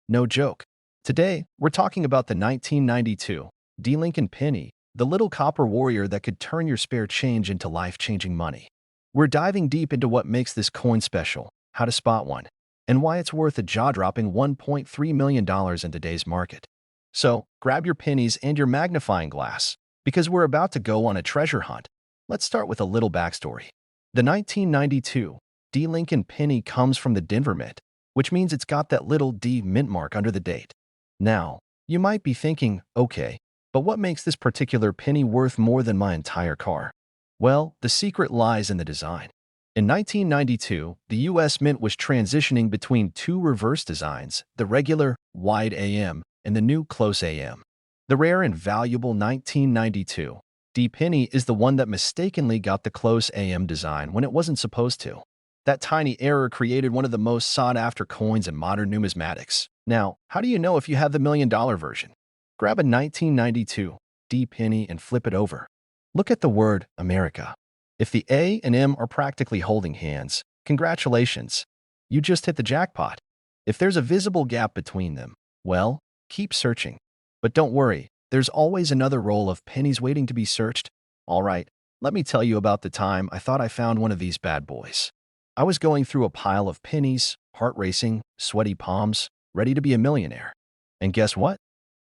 No joke. Today, we're talking about the 1992 D. Lincoln penny, the little copper warrior that could turn your spare change into life-changing money. We're diving deep into what makes this coin special, how to spot one, and why it's worth a jaw-dropping $1.3 million in today's market. So, grab your pennies and your magnifying glass, because we're about to go on a treasure hunt. Let's start with a little backstory. The 1992 D. Lincoln penny comes from the Denver Mint, which means it's got that little D mint mark under the date. Now, you might be thinking, okay, But what makes this particular penny worth more than my entire car? Well, the secret lies in the design. In 1992, the US Mint was transitioning between two reverse designs, the regular wide AM and the new close AM. The rare and valuable 1992 D penny is the one that mistakenly got the close AM design when it wasn't supposed to. That tiny error created one of the most sought-after coins in modern numismatics. Now, how do you know if you have the $1,000,000 version? Grab a 1992 D penny and flip it over. Look at the word America. If the A and M are practically holding hands, congratulations, you just hit the jackpot. If there's a visible gap between them, well, keep searching. But don't worry, there's always another roll of pennies waiting to be searched. All right, let me tell you about the time I thought I found one of these bad boys. I was going through a pile of pennies, heart racing, sweaty palms, ready to be a millionaire. And guess what?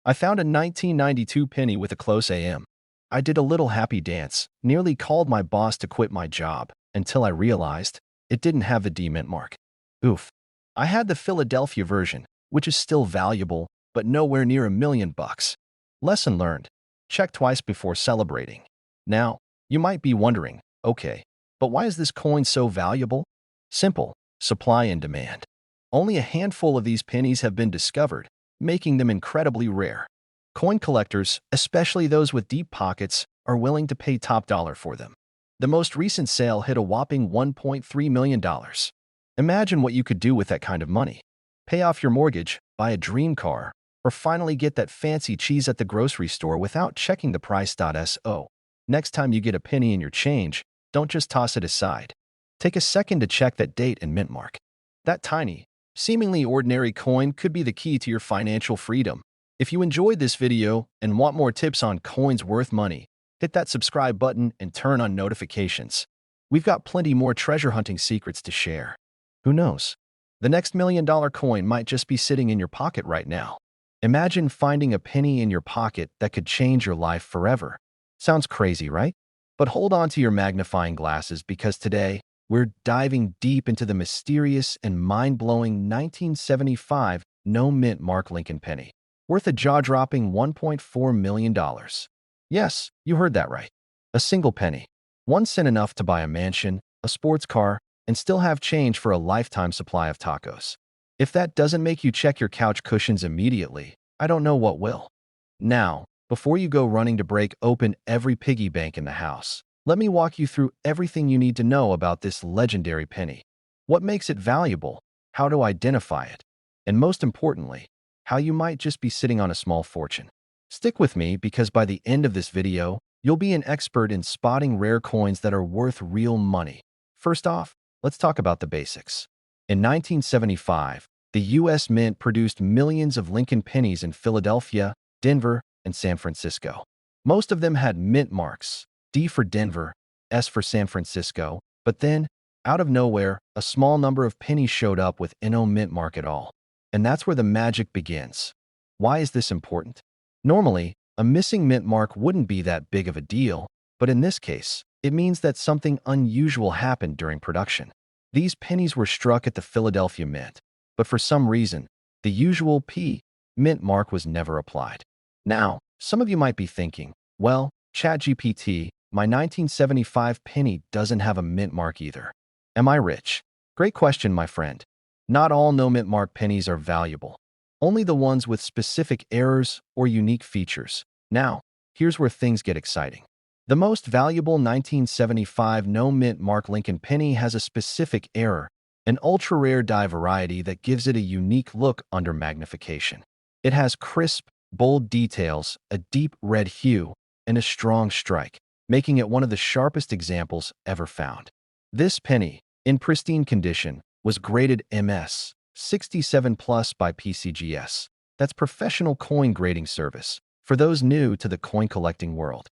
I found a 1992 penny with a close AM. I did a little happy dance, nearly called my boss to quit my job, until I realized it didn't have the D mint mark. Oof. I had the Philadelphia version, which is still valuable, but nowhere near $1,000,000. Lesson learned. Check twice before celebrating. Now, you might be wondering, okay, but why is this coin so valuable? Simple. Supply and demand. Only a handful of these pennies have been discovered, making them incredibly rare. Coin collectors, especially those with deep pockets, are willing to pay top dollar for them. The most recent sale hit a whopping $1.3 million. Imagine what you could do with that kind of money. Pay off your mortgage, buy a dream car, or finally get that fancy cheese at the grocery store without checking the price.so. Next time you get a penny in your change, don't just toss it aside. Take a second to check that date and mint mark. That tiny, seemingly ordinary coin could be the key to your financial freedom. If you enjoyed this video and want more tips on coins worth money, hit that subscribe button and turn on notifications. We've got plenty more treasure hunting secrets to share. Who knows? The next $1,000,000 coin might just be sitting in your pocket right now. Imagine finding a penny in your pocket that could change your life forever. Sounds crazy, right? But hold on to your magnifying glasses because today, we're diving deep into the mysterious and mind-blowing 1975 no mint mark Lincoln penny, worth a jaw-dropping $1.4 million. Yes, you heard that right. A single penny. 1 cent enough to buy a mansion, a sports car, and still have change for a lifetime supply of tacos. If that doesn't make you check your couch cushions immediately, I don't know what will. Now, before you go running to break open every piggy bank in the house, let me walk you through everything you need to know about this legendary penny. What makes it valuable, how to identify it, and most importantly, how you might just be sitting on a small fortune. Stick with me because by the end of this video, you'll be an expert in spotting rare coins that are worth real money. First off, let's talk about the basics. In 1975, the U.S. Mint produced millions of Lincoln pennies in Philadelphia, Denver, and San Francisco. Most of them had mint marks, D for Denver, S for San Francisco, but then, out of nowhere, a small number of pennies showed up with no mint mark at all. And that's where the magic begins. Why is this important? Normally, a missing mint mark wouldn't be that big of a deal, but in this case, it means that something unusual happened during production. These pennies were struck at the Philadelphia Mint, but for some reason, the usual P mint mark was never applied. Now, some of you might be thinking, well, ChatGPT, my 1975 penny doesn't have a mint mark either. Am I rich? Great question, my friend. Not all no mint mark pennies are valuable. Only the ones with specific errors or unique features. Now, here's where things get exciting. The most valuable 1975 no mint mark Lincoln penny has a specific error, an ultra-rare die variety that gives it a unique look under magnification. It has crisp, bold details, a deep red hue, and a strong strike, making it one of the sharpest examples ever found. This penny, in pristine condition, was graded MS 67 plus by PCGS. That's Professional Coin Grading Service, for those new to the coin collecting world.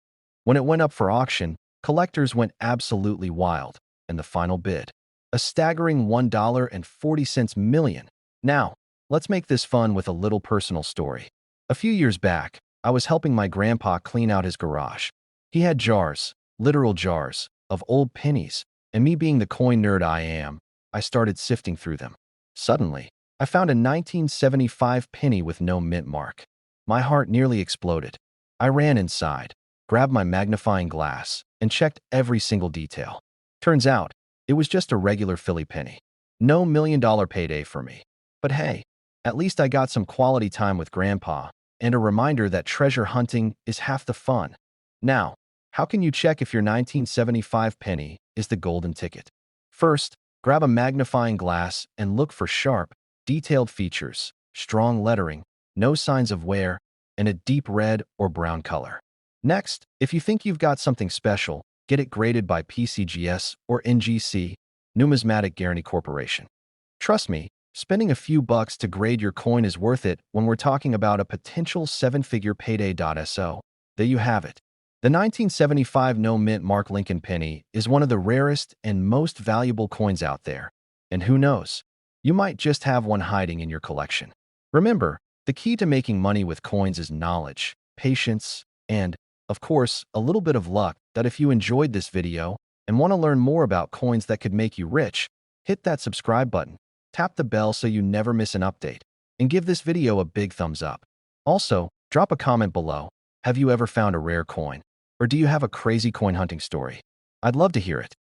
When it went up for auction, collectors went absolutely wild, and the final bid, a staggering $1.40 million. Now, let's make this fun with a little personal story. A few years back, I was helping my grandpa clean out his garage. He had jars, literal jars, of old pennies, and me being the coin nerd I am, I started sifting through them. Suddenly, I found a 1975 penny with no mint mark. My heart nearly exploded. I ran inside, grabbed my magnifying glass, and checked every single detail. Turns out, it was just a regular Philly penny. No million-dollar payday for me. But hey, at least I got some quality time with Grandpa, and a reminder that treasure hunting is half the fun. Now, how can you check if your 1975 penny is the golden ticket? First, grab a magnifying glass and look for sharp, detailed features, strong lettering, no signs of wear, and a deep red or brown color. Next, if you think you've got something special, get it graded by PCGS or NGC, Numismatic Guarantee Corporation. Trust me, spending a few bucks to grade your coin is worth it when we're talking about a potential seven-figure payday. So, there you have it. The 1975 No Mint Mark Lincoln penny is one of the rarest and most valuable coins out there. And who knows, you might just have one hiding in your collection. Remember, the key to making money with coins is knowledge, patience, and, of course, a little bit of luck. That if you enjoyed this video and want to learn more about coins that could make you rich, hit that subscribe button, tap the bell so you never miss an update, and give this video a big thumbs up. Also, drop a comment below. Have you ever found a rare coin? Or do you have a crazy coin hunting story? I'd love to hear it.